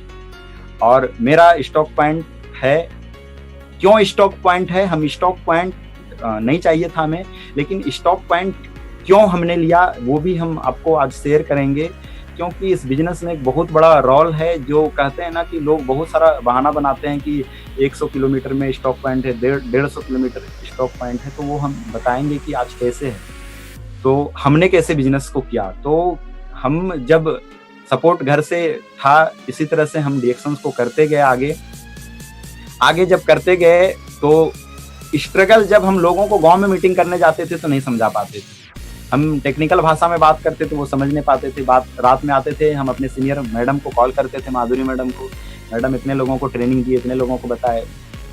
Speaker 2: और मेरा स्टॉक पॉइंट है, क्यों स्टॉक पॉइंट है, हम स्टॉक पॉइंट नहीं चाहिए था हमें, लेकिन स्टॉक पॉइंट क्यों हमने लिया वो भी हम आपको आज शेयर करेंगे। क्योंकि इस बिजनेस में एक बहुत बड़ा रोल है, जो कहते हैं ना कि लोग बहुत सारा बहाना बनाते हैं कि 100 किलोमीटर में स्टॉक पॉइंट है, 150 किलोमीटर स्टॉक पॉइंट है, तो वो हम बताएंगे कि आज कैसे है, तो हमने कैसे बिजनेस को किया। तो हम जब सपोर्ट घर से था, इसी तरह से हम रिएक्शंस को करते गए, आगे जब करते गए, तो स्ट्रगल जब हम लोगों को गांव में मीटिंग करने जाते थे तो नहीं समझा पाते थे, हम टेक्निकल भाषा में बात करते थे, वो समझ नहीं पाते थे। बात रात में आते थे, हम अपने सीनियर मैडम को कॉल करते थे, माधुरी मैडम को, मैडम इतने लोगों को ट्रेनिंग दी, इतने लोगों को बताए।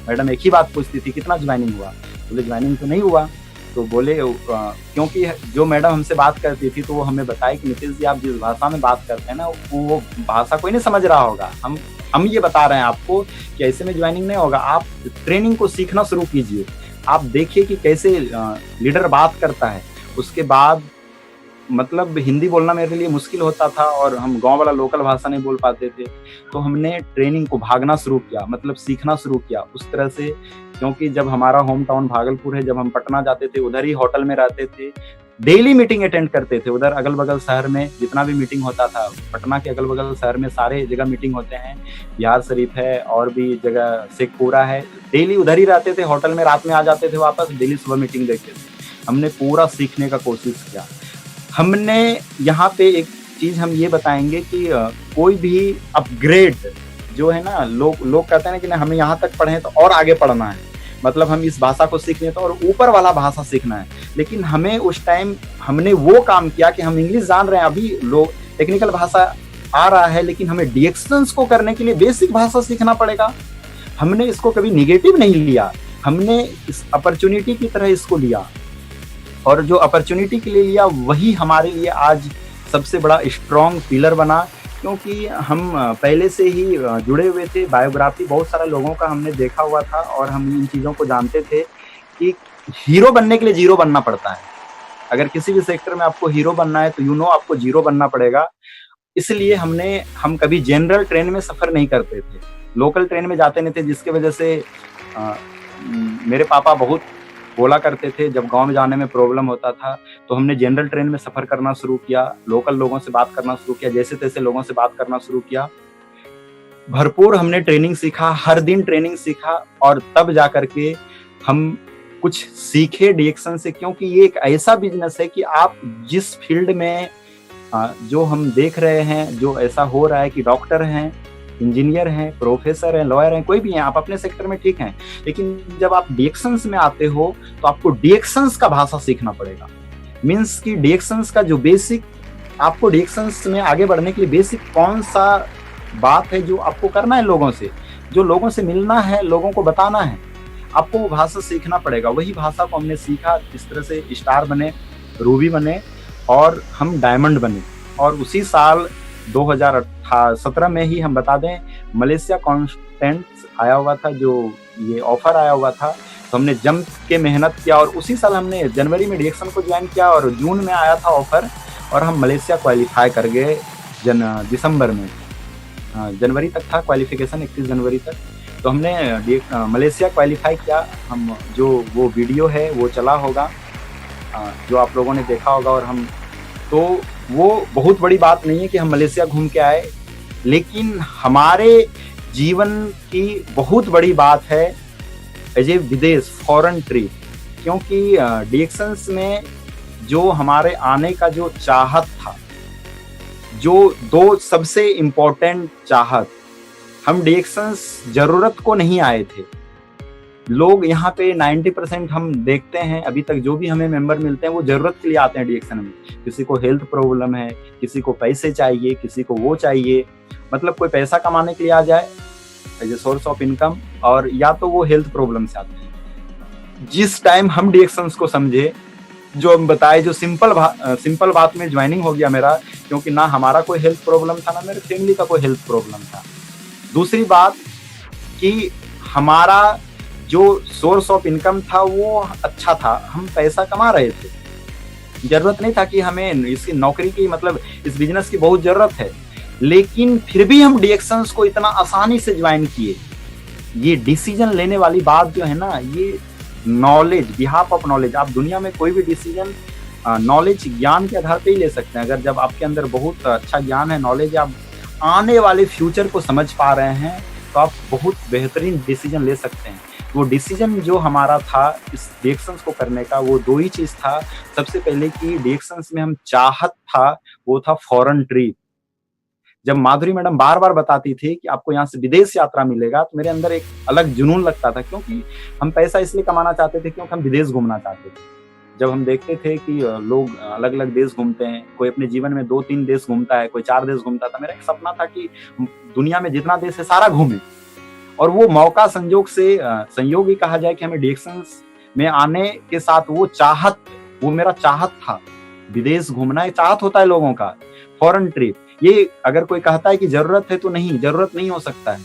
Speaker 2: मैडम एक ही बात पूछती थी, कितना ज्वाइनिंग हुआ? बोले ज्वाइनिंग तो नहीं हुआ। तो बोले क्योंकि जो मैडम हमसे बात करती थी तो वो हमें बताया कि नीतीश जी आप जिस भाषा में बात करते हैं ना, वो भाषा कोई नहीं समझ रहा होगा, हम ये बता रहे हैं आपको कि ऐसे में ज्वाइनिंग नहीं होगा, आप ट्रेनिंग को सीखना शुरू कीजिए, आप देखिए कि कैसे लीडर बात करता है। उसके बाद मतलब हिंदी बोलना मेरे लिए मुश्किल होता था और हम गांव वाला लोकल भाषा नहीं बोल पाते थे, तो हमने ट्रेनिंग को भागना शुरू किया, मतलब सीखना शुरू किया उस तरह से। क्योंकि जब हमारा होम टाउन भागलपुर है, जब हम पटना जाते थे, उधर ही होटल में रहते थे, डेली मीटिंग अटेंड करते थे। उधर अगल बगल शहर में जितना भी मीटिंग होता था, पटना के अगल बगल शहर में सारे जगह मीटिंग होते हैं, बिहार शरीफ है और भी जगह शेखपुरा है, डेली उधर ही रहते थे, होटल में रात में आ जाते थे वापस, डेली सुबह मीटिंग देखते थे। हमने पूरा सीखने का कोशिश किया। हमने यहाँ पे एक चीज हम ये बताएंगे कि कोई भी अपग्रेड जो है ना, लोग कहते हैं कि ना हमें यहाँ तक पढ़े हैं तो और आगे पढ़ना है, मतलब हम इस भाषा को सीखने तो और ऊपर वाला भाषा सीखना है। लेकिन हमें उस टाइम हमने वो काम किया कि हम इंग्लिश जान रहे हैं, अभी लोग टेक्निकल भाषा आ रहा है, लेकिन हमें डिएक्शंस को करने के लिए बेसिक भाषा सीखना पड़ेगा। हमने इसको कभी निगेटिव नहीं लिया, हमने इस अपॉर्चुनिटी की तरह इसको लिया, और जो अपॉर्चुनिटी के लिए लिया वही हमारे लिए आज सबसे बड़ा स्ट्रॉन्ग पिलर बना। क्योंकि हम पहले से ही जुड़े हुए थे, बायोग्राफी बहुत सारे लोगों का हमने देखा हुआ था और हम इन चीज़ों को जानते थे कि हीरो बनने के लिए जीरो बनना पड़ता है। अगर किसी भी सेक्टर में आपको हीरो बनना है तो आपको जीरो बनना पड़ेगा। इसलिए हम कभी जनरल ट्रेन में सफ़र नहीं करते थे, लोकल ट्रेन में जाते नहीं थे, जिसकी वजह से मेरे पापा बहुत बोला करते थे जब गांव में जाने में प्रॉब्लम होता था, तो हमने जनरल ट्रेन में सफ़र करना शुरू किया, लोकल लोगों से बात करना शुरू किया, जैसे तैसे लोगों से बात करना शुरू किया। भरपूर हमने ट्रेनिंग सीखा, हर दिन ट्रेनिंग सीखा, और तब जा करके हम कुछ सीखे डिएक्शन से। क्योंकि ये एक ऐसा बिजनेस है कि आप जिस फील्ड में जो हम देख रहे हैं, जो ऐसा हो रहा है कि डॉक्टर हैं, इंजीनियर हैं, प्रोफेसर हैं, लॉयर हैं, कोई भी हैं, आप अपने सेक्टर में ठीक हैं, लेकिन जब आप डिएक्शंस में आते हो तो आपको डिएक्शंस का भाषा सीखना पड़ेगा। मीन्स कि डिएक्शंस का जो बेसिक, आपको डिएक्शंस में आगे बढ़ने के लिए बेसिक कौन सा बात है जो आपको करना है, लोगों से, जो लोगों से मिलना है, लोगों को बताना है, आपको वो भाषा सीखना पड़ेगा। वही भाषा को हमने सीखा, इस तरह से स्टार बने, रूबी बने और हम डायमंड बने। और उसी साल 2017 में ही हम बता दें, मलेशिया कॉन्स्टेंट्स आया हुआ था, जो ये ऑफर आया हुआ था, तो हमने जम के मेहनत किया और उसी साल हमने जनवरी में डिएक्शन को ज्वाइन किया और जून में आया था ऑफर, और हम मलेशिया क्वालिफाई कर गए दिसंबर में। जनवरी तक था क्वालिफिकेशन, 31 जनवरी तक, तो हमने मलेशिया क्वालिफाई किया। हम जो वो वीडियो है वो चला होगा, जो आप लोगों ने देखा होगा। और हम तो वो बहुत बड़ी बात नहीं है कि हम मलेशिया घूम के आए, लेकिन हमारे जीवन की बहुत बड़ी बात है एज ए विदेश फॉरेन ट्रिप। क्योंकि डीएक्शंस में जो हमारे आने का जो चाहत था, जो दो सबसे इम्पोर्टेंट चाहत, हम डीएक्शंस जरूरत को नहीं आए थे। लोग यहाँ पे 90% हम देखते हैं अभी तक जो भी हमें मेंबर मिलते हैं वो जरूरत के लिए आते हैं डीएक्शन में। किसी को हेल्थ प्रॉब्लम है, किसी को पैसे चाहिए, किसी को वो चाहिए, मतलब कोई पैसा कमाने के लिए आ जाए as a source of income, और या तो वो हेल्थ प्रॉब्लम से आते हैं। जिस टाइम हम डीएक्शंस को समझे, जो हम बताए, जो सिंपल बात में ज्वाइनिंग हो गया मेरा, क्योंकि ना हमारा कोई हेल्थ प्रॉब्लम था, ना मेरे फैमिली का कोई हेल्थ प्रॉब्लम था। दूसरी बात कि हमारा जो सोर्स ऑफ इनकम था वो अच्छा था, हम पैसा कमा रहे थे, जरूरत नहीं था कि हमें इसकी नौकरी की, मतलब इस बिजनेस की बहुत जरूरत है। लेकिन फिर भी हम डीएक्शंस को इतना आसानी से ज्वाइन किए। ये डिसीजन लेने वाली बात जो है ना, ये नॉलेज, बिहाफ ऑफ नॉलेज। आप दुनिया में कोई भी डिसीजन नॉलेज, ज्ञान के आधार पे ही ले सकते हैं। अगर जब आपके अंदर बहुत अच्छा ज्ञान है, नॉलेज, आप आने वाले फ्यूचर को समझ पा रहे हैं, तो आप बहुत बेहतरीन डिसीजन ले सकते हैं। वो डिसीजन जो हमारा था इस डीएक्शंस को करने का, वो दो ही चीज था। सबसे पहले कि डीएक्शंस में हम चाहत था, वो था फॉरेन ट्रिप। जब माधुरी मैडम बार बार बताती थी कि आपको यहाँ से विदेश यात्रा मिलेगा, तो मेरे अंदर एक अलग जुनून लगता था। क्योंकि हम पैसा इसलिए कमाना चाहते थे क्योंकि हम विदेश घूमना चाहते थे। जब हम देखते थे कि लोग अलग अलग देश घूमते हैं, कोई अपने जीवन में 2-3 देश घूमता है, कोई 4 देश घूमता था, मेरा एक सपना था कि दुनिया में जितना देश है सारा घूमे। और वो मौका संयोग से, संयोग ही कहा जाए कि हमें डीएक्शंस में आने के साथ वो चाहत, वो मेरा चाहत था। विदेश घूमना एक चाहत होता है लोगों का, फॉरेन ट्रिप। ये अगर कोई कहता है कि जरूरत है, तो नहीं, जरूरत नहीं हो सकता है।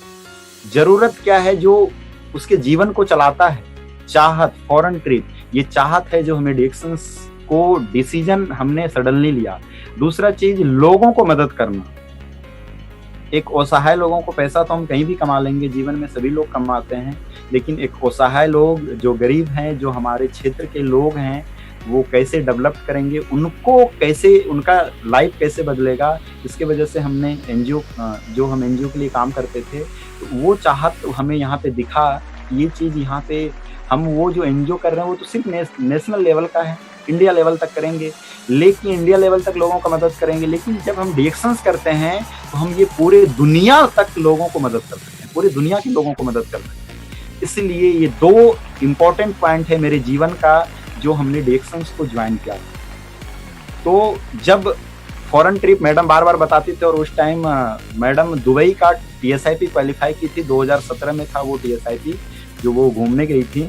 Speaker 2: जरूरत क्या है? जो उसके जीवन को चलाता है, चाहत, फॉरेन ट्रिप। ये चाहत है जो हमें डीएक्शंस को डिसीजन हमने सडनली लिया। दूसरा चीज, लोगों को मदद करना। एक असहाय लोगों को, पैसा तो हम कहीं भी कमा लेंगे, जीवन में सभी लोग कमाते हैं, लेकिन एक असहाय लोग जो गरीब हैं, जो हमारे क्षेत्र के लोग हैं, वो कैसे डेवलप करेंगे, उनको कैसे, उनका लाइफ कैसे बदलेगा, इसके वजह से हमने एनजीओ, जो हम एनजीओ के लिए काम करते थे, तो वो चाहत हमें यहाँ पे दिखा। ये चीज़ यहाँ पे हम वो जो एनजीओ कर रहे हैं वो तो सिर्फ नेशनल लेवल का है, इंडिया लेवल तक करेंगे, लेकिन इंडिया लेवल तक लोगों का मदद करेंगे। लेकिन जब हम डीएक्शंस करते हैं तो हम ये पूरे दुनिया तक लोगों को मदद कर सकते हैं, पूरी दुनिया के लोगों को मदद कर सकते हैं। इसलिए ये दो इम्पोर्टेंट पॉइंट है मेरे जीवन का, जो हमने डीएक्शंस को ज्वाइन किया। तो जब फॉरेन ट्रिप मैडम बार बार बताती थी, और उस टाइम मैडम दुबई का टीएसआईपी क्वालिफाई की थी, 2017 में था वो टीएसआईपी जो वो घूमने गई थी,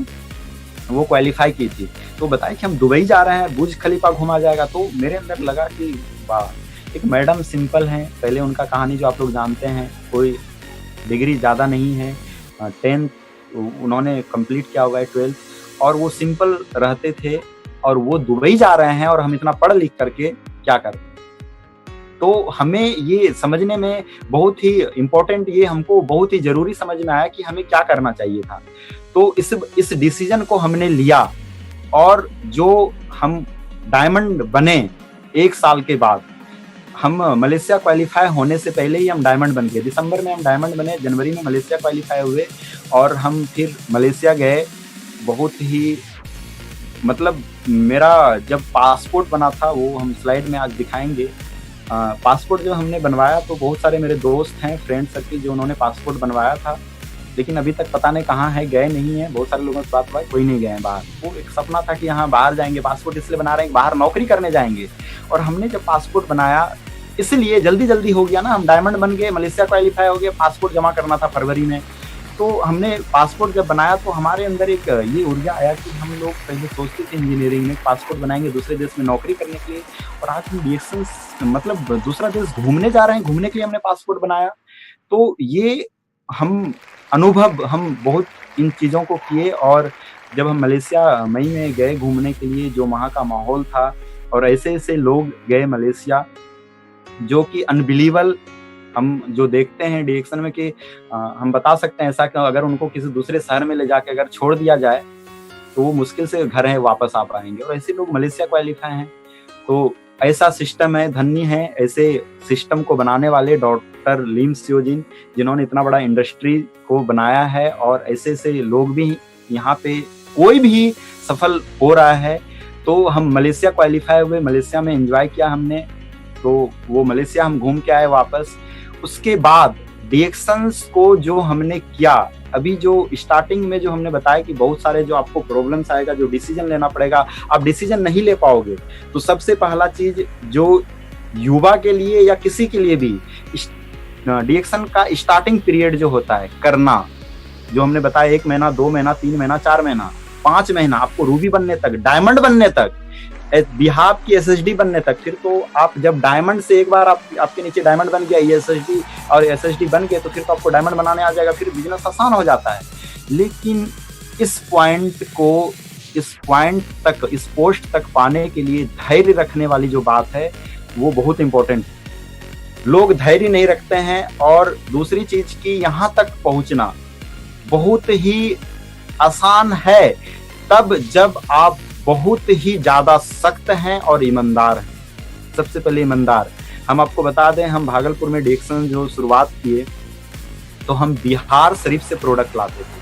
Speaker 2: वो क्वालिफाई की थी। तो बताया कि हम दुबई जा रहे हैं, बुर्ज खलीफा घुमा जाएगा। तो मेरे अंदर लगा कि वाह, एक मैडम सिंपल हैं। पहले उनका कहानी जो आप लोग जानते हैं, कोई डिग्री ज़्यादा नहीं है, 10th उन्होंने कंप्लीट किया हुआ है, 12th, और वो सिंपल रहते थे, और वो दुबई जा रहे हैं, और हम इतना पढ़ लिख करके क्या करते। तो हमें ये समझने में बहुत ही इम्पोर्टेंट, ये हमको बहुत ही जरूरी समझ में आया कि हमें क्या करना चाहिए था। तो इस डिसीजन को हमने लिया, और जो हम डायमंड बने 1 साल के बाद, हम मलेशिया क्वालिफाई होने से पहले ही हम डायमंड बन गए। दिसंबर में हम डायमंड बने, जनवरी में मलेशिया क्वालिफाई हुए, और हम फिर मलेशिया गए। बहुत ही, मतलब मेरा जब पासपोर्ट बना था, वो हम स्लाइड में आज दिखाएंगे। पासपोर्ट जो हमने बनवाया, तो बहुत सारे मेरे दोस्त हैं, फ्रेंड सर्किल, जो उन्होंने पासपोर्ट बनवाया था, लेकिन अभी तक पता नहीं कहाँ है, गए नहीं है। बहुत सारे लोगों से बात हुआ, कोई नहीं गए हैं बाहर। वो एक सपना था कि हाँ बाहर जाएंगे, पासपोर्ट इसलिए बना रहे हैं बाहर नौकरी करने जाएंगे। और हमने जब पासपोर्ट बनाया, इसलिए जल्दी हो गया ना, हम डायमंड बन गए, मलेशिया क्वालिफाई हो गया, पासपोर्ट जमा करना था फरवरी में। तो हमने पासपोर्ट जब बनाया, तो हमारे अंदर एक ये ऊर्जा आया कि हम लोग पहले सोचते थे इंजीनियरिंग में पासपोर्ट बनाएंगे दूसरे देश में नौकरी करने के लिए, और आज हम डीएक्शंस, मतलब दूसरा देश घूमने जा रहे हैं, घूमने के लिए हमने पासपोर्ट बनाया। तो ये हम अनुभव, हम बहुत इन चीज़ों को किए। और जब हम मलेशिया मई में गए घूमने के लिए, जो वहाँ का माहौल था, और ऐसे ऐसे लोग गए मलेशिया, जो कि अनबिलीवेबल हम जो देखते हैं डीएक्शन में, कि हम बता सकते हैं ऐसा कि अगर उनको किसी दूसरे शहर में ले जाके अगर छोड़ दिया जाए, तो वो मुश्किल से घर है वापस आ पाएंगे। और ऐसे लोग मलेशिया क्वालिफाई हैं। तो ऐसा सिस्टम है, धन्य है ऐसे सिस्टम को बनाने वाले डॉक्टर लिम सियोजिन, जिन्होंने इतना बड़ा इंडस्ट्री को बनाया है, और ऐसे ऐसे लोग भी यहाँ पे कोई भी सफल हो रहा है। तो हम मलेशिया क्वालिफाई हुए, मलेशिया में एंजॉय किया हमने, तो वो मलेशिया हम घूम के आए वापस। उसके बाद डिएक्शंस को जो हमने किया, अभी जो स्टार्टिंग में जो हमने बताया कि बहुत सारे जो आपको प्रॉब्लम्स आएगा, जो डिसीजन लेना पड़ेगा, आप डिसीजन नहीं ले पाओगे। तो सबसे पहला चीज जो युवा के लिए या किसी के लिए भी डिएक्शन का स्टार्टिंग पीरियड जो होता है करना, जो हमने बताया 1 महीना, 2 महीना, 3 महीना, 4 महीना, 5 महीना, आपको रूबी बनने तक, डायमंड बनने तक, बिहार की एसएसडी बनने तक। फिर तो आप जब डायमंड से एक बार आपके नीचे डायमंड बन गया, ये एसएसडी और एसएसडी बन गए, तो फिर तो आपको डायमंड बनाने आ जाएगा, फिर बिजनेस आसान हो जाता है। लेकिन इस पॉइंट तक, इस पोस्ट तक पाने के लिए धैर्य रखने वाली जो बात है वो बहुत इंपॉर्टेंट है। लोग धैर्य नहीं रखते हैं। और दूसरी चीज की यहाँ तक पहुंचना बहुत ही आसान है तब जब आप बहुत ही ज्यादा सख्त हैं और ईमानदार हैं। सबसे पहले ईमानदार। हम आपको बता दें, हम भागलपुर में डिएक्शन जो शुरुआत किए तो हम बिहार शरीफ से प्रोडक्ट लाते थे।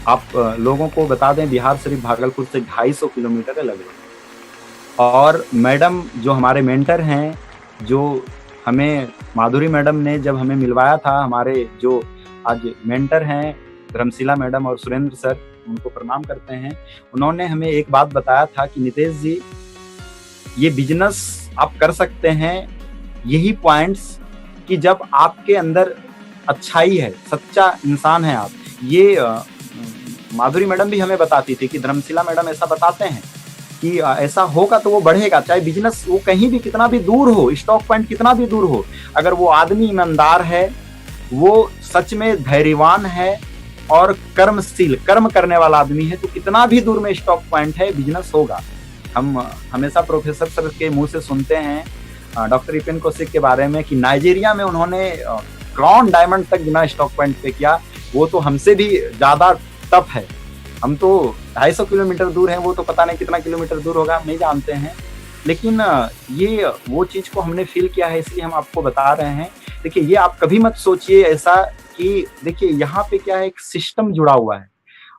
Speaker 2: आप लोगों को बता दें, बिहार शरीफ भागलपुर से 250 किलोमीटर है लगभग। और मैडम जो हमारे मेंटर हैं, जो हमें माधुरी मैडम ने जब हमें मिलवाया था, हमारे जो आज मेंटर हैं धर्मशिला मैडम और सुरेंद्र सर, उनको प्रणाम करते हैं, उन्होंने हमें एक बात बताया था कि नितेश जी, ये बिजनेस आप कर सकते हैं यही पॉइंट्स कि जब आपके अंदर अच्छाई है, सच्चा इंसान है आप। ये माधुरी मैडम भी हमें बताती थी कि धर्मशिला मैडम ऐसा बताते हैं कि ऐसा होगा तो वो बढ़ेगा, चाहे बिजनेस वो कहीं भी कितना भी दूर हो, स्टॉक पॉइंट कितना भी दूर हो, अगर वो आदमी ईमानदार है, वो सच में धैर्यवान है और कर्मशील, कर्म करने वाला आदमी है, तो कितना भी दूर में स्टॉक पॉइंट है, बिजनेस होगा। हम हमेशा प्रोफेसर सर के मुंह से सुनते हैं डॉक्टर इपेन कौशिक के बारे में कि नाइजीरिया में उन्होंने क्राउन डायमंड तक बिना स्टॉक पॉइंट पे किया। वो तो हमसे भी ज्यादा टफ है, हम तो 250 किलोमीटर दूर हैं, वो तो पता नहीं कितना किलोमीटर दूर होगा, हम नहीं जानते हैं। लेकिन ये वो चीज को हमने फील किया है, इसलिए हम आपको बता रहे हैं। देखिए, ये आप कभी मत सोचिए ऐसा कि देखिए यहाँ पे क्या है, एक सिस्टम जुड़ा हुआ है।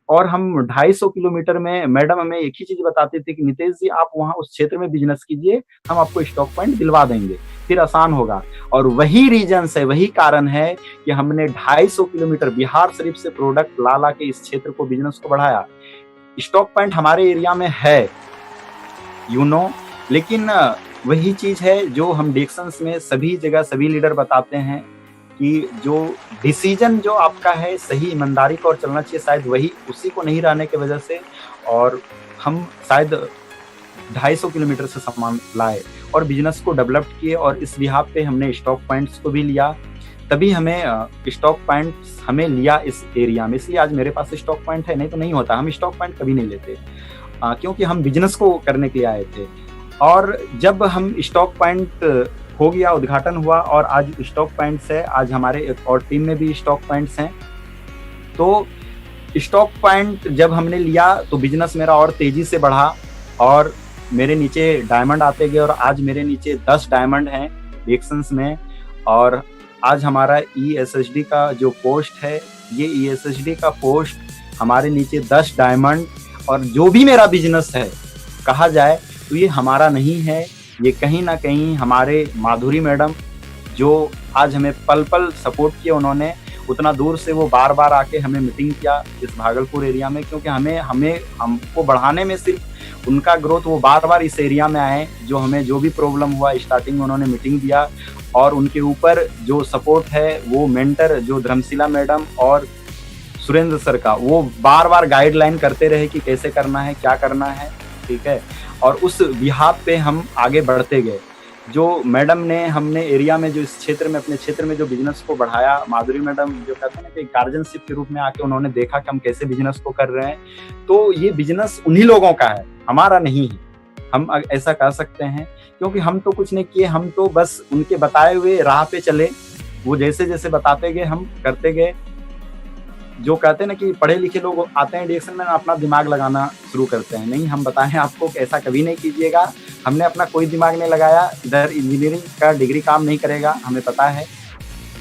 Speaker 2: और हम 250 किलोमीटर में, मैडम हमें एक ही चीज बताती थी कि नितेश जी, आप वहाँ उस क्षेत्र में बिजनेस कीजिए, हम आपको स्टॉक पॉइंट दिलवा देंगे, फिर आसान होगा। और वही रीजन है, वही कारण है कि हमने 250 किलोमीटर बिहार शरीफ से प्रोडक्ट ला के इस क्षेत्र को, बिजनेस को बढ़ाया। स्टॉक पॉइंट हमारे एरिया में है, लेकिन वही चीज है जो हम डिएक्शंस में सभी जगह सभी लीडर बताते हैं कि जो डिसीजन जो आपका है सही ईमानदारी का और चलना चाहिए, शायद वही उसी को नहीं रहने की वजह से, और हम शायद 250 किलोमीटर से सामान लाए और बिजनेस को डेवलप किए। और इस बिहाफ पे हमने स्टॉक पॉइंट्स को भी लिया, तभी हमें स्टॉक पॉइंट्स हमें लिया इस एरिया में, इसलिए आज मेरे पास स्टॉक पॉइंट है, नहीं तो नहीं होता। हम स्टॉक पॉइंट कभी नहीं लेते क्योंकि हम बिजनेस को करने के लिए आए थे। और जब हम स्टॉक पॉइंट हो गया, उद्घाटन हुआ और आज स्टॉक पॉइंट्स है, आज हमारे एक और टीम में भी स्टॉक पॉइंट्स हैं। तो स्टॉक पॉइंट जब हमने लिया तो बिजनेस मेरा और तेजी से बढ़ा और मेरे नीचे डायमंड आते गए, और आज मेरे नीचे 10 डायमंड हैं डिएक्शंस में। और आज हमारा ESHD का जो पोस्ट है, ये ESHD का पोस्ट हमारे नीचे 10 डायमंड। और जो भी मेरा बिजनेस है कहा जाए तो ये हमारा नहीं है, ये कहीं ना कहीं हमारे माधुरी मैडम, जो आज हमें पल पल सपोर्ट किया, उन्होंने उतना दूर से वो बार बार आके हमें मीटिंग किया इस भागलपुर एरिया में, क्योंकि हमको बढ़ाने में सिर्फ उनका ग्रोथ, वो बार बार इस एरिया में आए, जो हमें जो भी प्रॉब्लम हुआ स्टार्टिंग में उन्होंने मीटिंग दिया। और उनके ऊपर जो सपोर्ट है वो मेंटर जो धर्मशिला मैडम और सुरेंद्र सर का, वो बार बार गाइडलाइन करते रहे कि कैसे करना है, क्या करना है, ठीक है। और उस बिहाफ पे हम आगे बढ़ते गए। जो मैडम ने, हमने एरिया में जो इस क्षेत्र में, अपने क्षेत्र में जो बिजनेस को बढ़ाया, माधुरी मैडम जो कहते हैं ना कि गार्जियनशिप के रूप में आके उन्होंने देखा कि हम कैसे बिजनेस को कर रहे हैं, तो ये बिजनेस उन्हीं लोगों का है, हमारा नहीं है। हम ऐसा कर सकते हैं क्योंकि हम तो कुछ नहीं किए, हम तो बस उनके बताए हुए राह पे चले, वो जैसे जैसे बताते गए हम करते गए। जो कहते हैं ना कि पढ़े लिखे लोग आते हैं डिएक्शन में अपना दिमाग लगाना शुरू करते हैं, नहीं, हम बताएं आपको कि ऐसा कभी नहीं कीजिएगा। हमने अपना कोई दिमाग नहीं लगाया, इधर इंजीनियरिंग का डिग्री काम नहीं करेगा, हमें पता है।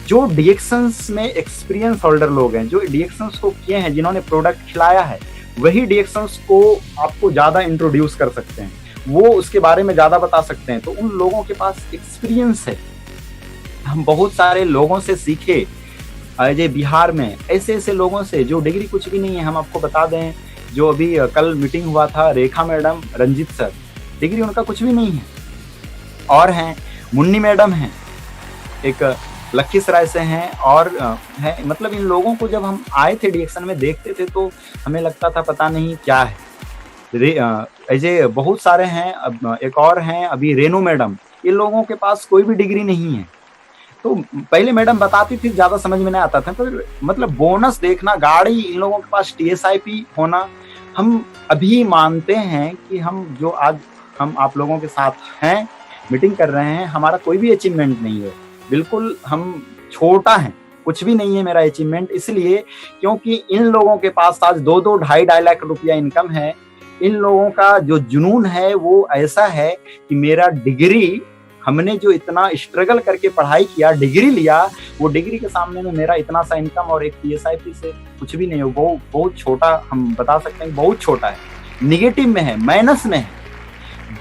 Speaker 2: जो डीएक्शंस में एक्सपीरियंस होल्डर लोग हैं, जो डीएक्शंस को किए हैं, जिन्होंने प्रोडक्ट खिलाया है, वही डीएक्शंस को आपको ज़्यादा इंट्रोड्यूस कर सकते हैं, वो उसके बारे में ज़्यादा बता सकते हैं। तो उन लोगों के पास एक्सपीरियंस है। हम बहुत सारे लोगों से सीखे, अजय बिहार में ऐसे ऐसे लोगों से जो डिग्री कुछ भी नहीं है। हम आपको बता दें, जो अभी कल मीटिंग हुआ था, रेखा मैडम, रंजीत सर, डिग्री उनका कुछ भी नहीं है। और हैं मुन्नी मैडम हैं, एक लखीसराय से हैं, और है मतलब इन लोगों को जब हम आए थे डीएक्शन में देखते थे तो हमें लगता था पता नहीं क्या है। ऐसे बहुत सारे हैं। अब एक और हैं अभी रेनू मैडम, इन लोगों के पास कोई भी डिग्री नहीं है। तो पहले मैडम बताती थी, ज्यादा समझ में नहीं आता था, पर मतलब बोनस देखना, गाड़ी, इन लोगों के पास टीएसआईपी होना, हम अभी मानते हैं कि हम जो आज हम आप लोगों के साथ हैं, मीटिंग कर रहे हैं, हमारा कोई भी अचीवमेंट नहीं है, बिल्कुल हम छोटा हैं, कुछ भी नहीं है मेरा अचीवमेंट। इसलिए क्योंकि इन लोगों के पास आज 2-2, 2.5 लाख रुपया इनकम है। इन लोगों का जो जुनून है वो ऐसा है कि मेरा डिग्री, हमने जो इतना स्ट्रगल करके पढ़ाई किया, डिग्री लिया, वो डिग्री के सामने में मेरा इतना सा इनकम और एक टीएसआईपी से कुछ भी नहीं है। वो बहुत छोटा, हम बता सकते हैं बहुत छोटा है, निगेटिव में है, माइनस में है।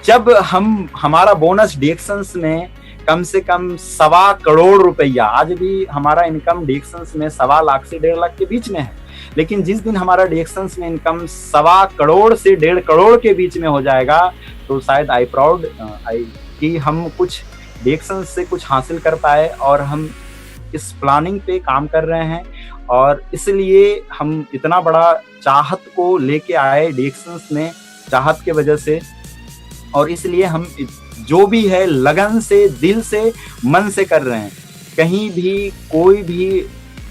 Speaker 2: जब हम हमारा बोनस डीएक्शंस में कम से कम 1.25 करोड़ रुपया, आज भी हमारा इनकम डीएक्शंस में 1.25 लाख से 1.5 लाख के बीच में है, लेकिन जिस दिन हमारा डीएक्शंस में इनकम 1.25 करोड़ से 1.5 करोड़ के बीच में हो जाएगा, तो शायद आई प्राउड कि हम कुछ डीएक्शंस से कुछ हासिल कर पाए, और हम इस प्लानिंग पे काम कर रहे हैं। और इसलिए हम इतना बड़ा चाहत को लेके आए डीएक्शंस में, चाहत के वजह से, और इसलिए हम जो भी है लगन से, दिल से, मन से कर रहे हैं। कहीं भी कोई भी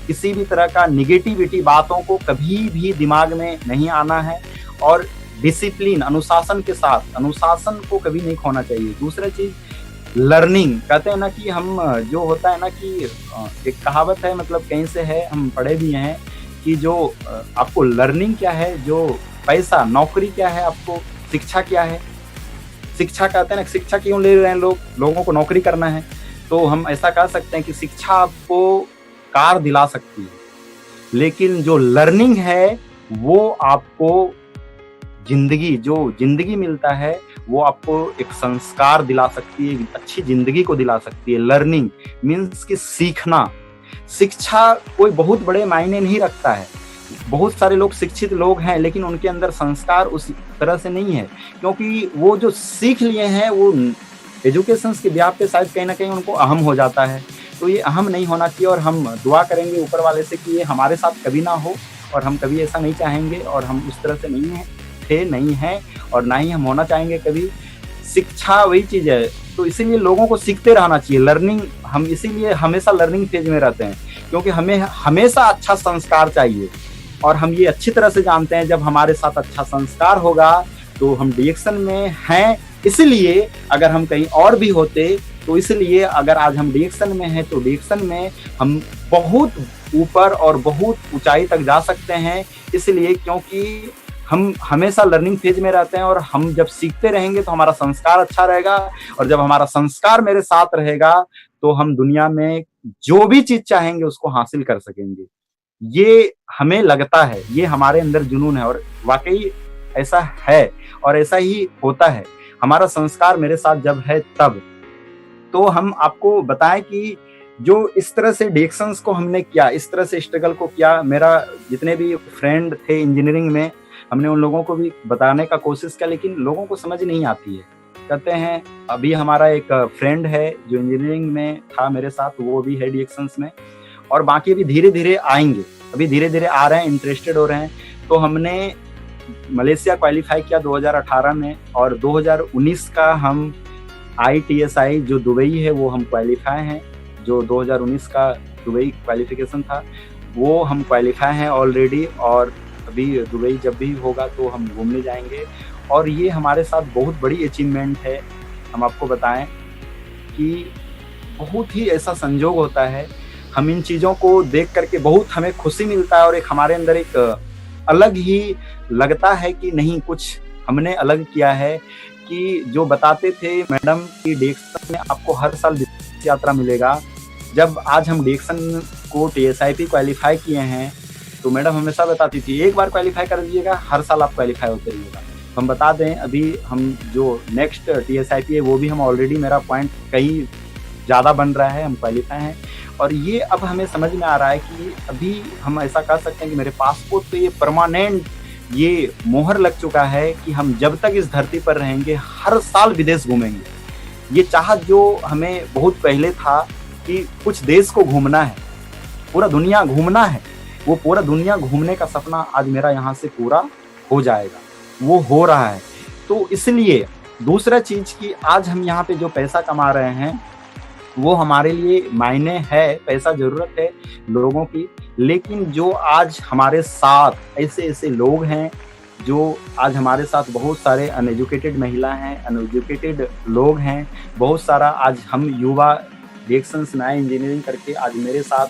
Speaker 2: किसी भी तरह का निगेटिविटी बातों को कभी भी दिमाग में नहीं आना है, और डिसिप्लिन, अनुशासन के साथ, अनुशासन को कभी नहीं खोना चाहिए। दूसरा चीज लर्निंग, कहते हैं ना कि हम जो होता है ना कि एक कहावत है, मतलब कहीं से है, हम पढ़े भी हैं कि जो आपको लर्निंग क्या है, जो पैसा, नौकरी क्या है, आपको शिक्षा क्या है। शिक्षा कहते हैं ना, शिक्षा क्यों ले रहे हैं लोग, लोगों को नौकरी करना है। तो हम ऐसा कह सकते हैं कि शिक्षा आपको कार दिला सकती है, लेकिन जो लर्निंग है वो आपको जिंदगी, जो जिंदगी मिलता है वो आपको एक संस्कार दिला सकती है, अच्छी जिंदगी को दिला सकती है। लर्निंग मीन्स कि सीखना। शिक्षा कोई बहुत बड़े मायने नहीं रखता है। बहुत सारे लोग शिक्षित लोग हैं, लेकिन उनके अंदर संस्कार उस तरह से नहीं है, क्योंकि वो जो सीख लिए हैं वो एजुकेशन के ब्याह पे शायद कहीं ना कहीं उनको अहम हो जाता है। तो ये अहम नहीं होना चाहिए, और हम दुआ करेंगे ऊपर वाले से कि ये हमारे साथ कभी ना हो, और हम कभी ऐसा नहीं चाहेंगे, और हम उस तरह से नहीं हैं, और ना ही हम होना चाहेंगे कभी। शिक्षा वही चीज है, तो इसीलिए लोगों को सीखते रहना चाहिए। लर्निंग, हम इसीलिए हमेशा लर्निंग फेज में रहते हैं, क्योंकि हमें हमेशा अच्छा संस्कार चाहिए, और हम ये अच्छी तरह से जानते हैं जब हमारे साथ अच्छा संस्कार होगा तो हम डीएक्शन में हैं। इसलिए अगर हम कहीं और भी होते, तो इसलिए अगर आज हम डीएक्शन में हैं तो डीएक्शन में हम बहुत ऊपर और बहुत ऊंचाई तक जा सकते हैं। इसलिए क्योंकि हम हमेशा लर्निंग फेज में रहते हैं, और हम जब सीखते रहेंगे तो हमारा संस्कार अच्छा रहेगा, और जब हमारा संस्कार मेरे साथ रहेगा तो हम दुनिया में जो भी चीज चाहेंगे उसको हासिल कर सकेंगे। ये हमें लगता है, ये हमारे अंदर जुनून है, और वाकई ऐसा है और ऐसा ही होता है। हमारा संस्कार मेरे साथ जब है तब। तो हम आपको बताएं कि जो इस तरह से डीएक्शंस को हमने किया, इस तरह से स्ट्रगल को किया, मेरा जितने भी फ्रेंड थे इंजीनियरिंग में, हमने उन लोगों को भी बताने का कोशिश किया, लेकिन लोगों को समझ नहीं आती है। कहते हैं, अभी हमारा एक फ्रेंड है जो इंजीनियरिंग में था मेरे साथ, वो भी है डीएक्शंस में, और बाकी भी धीरे धीरे आएंगे, अभी धीरे धीरे आ रहे हैं, इंटरेस्टेड हो रहे हैं। तो हमने मलेशिया क्वालिफाई किया 2018 में, और 2019 का हम ITSI जो दुबई है वो हम क्वालिफाई हैं। जो 2019 का दुबई क्वालिफिकेशन था वो हम क्वालिफाई हैं ऑलरेडी, और अभी दुबई जब भी होगा तो हम घूमने जाएंगे। और ये हमारे साथ बहुत बड़ी अचीवमेंट है। हम आपको बताएं कि बहुत ही ऐसा संजोग होता है, हम इन चीज़ों को देख करके बहुत हमें खुशी मिलता है, और एक हमारे अंदर एक अलग ही लगता है कि नहीं, कुछ हमने अलग किया है। कि जो बताते थे मैडम कि डिएक्शन में आपको हर साल विदेश यात्रा मिलेगा, जब आज हम डिएक्शन को टीएसआईपी क्वालिफाई किए हैं तो मैडम हमेशा बताती थी एक बार क्वालिफाई कर दीजिएगा, हर साल आप क्वालिफाई होते रहिएगा। तो हम बता दें अभी हम जो नेक्स्ट टीएसआईपी है वो भी हम ऑलरेडी, मेरा पॉइंट कहीं ज़्यादा बन रहा है, हम क्वालिफाई हैं। और ये अब हमें समझ में आ रहा है कि अभी हम ऐसा कर सकते हैं कि मेरे पासपोर्ट पे ये परमानेंट ये मोहर लग चुका है कि हम जब तक इस धरती पर रहेंगे हर साल विदेश घूमेंगे। ये चाहत जो हमें बहुत पहले था कि कुछ देश को घूमना है, पूरा दुनिया घूमना है, वो पूरा दुनिया घूमने का सपना आज मेरा यहाँ से पूरा हो जाएगा, वो हो रहा है। तो इसलिए दूसरा चीज़ कि आज हम यहाँ पे जो पैसा कमा रहे हैं वो हमारे लिए मायने है, पैसा ज़रूरत है लोगों की, लेकिन जो आज हमारे साथ ऐसे ऐसे लोग हैं जो आज हमारे साथ बहुत सारे अनएजुकेटेड महिला हैं, अनएजुकेटेड लोग हैं, बहुत सारा आज हम युवा डिएक्शंस में आए इंजीनियरिंग करके। आज मेरे साथ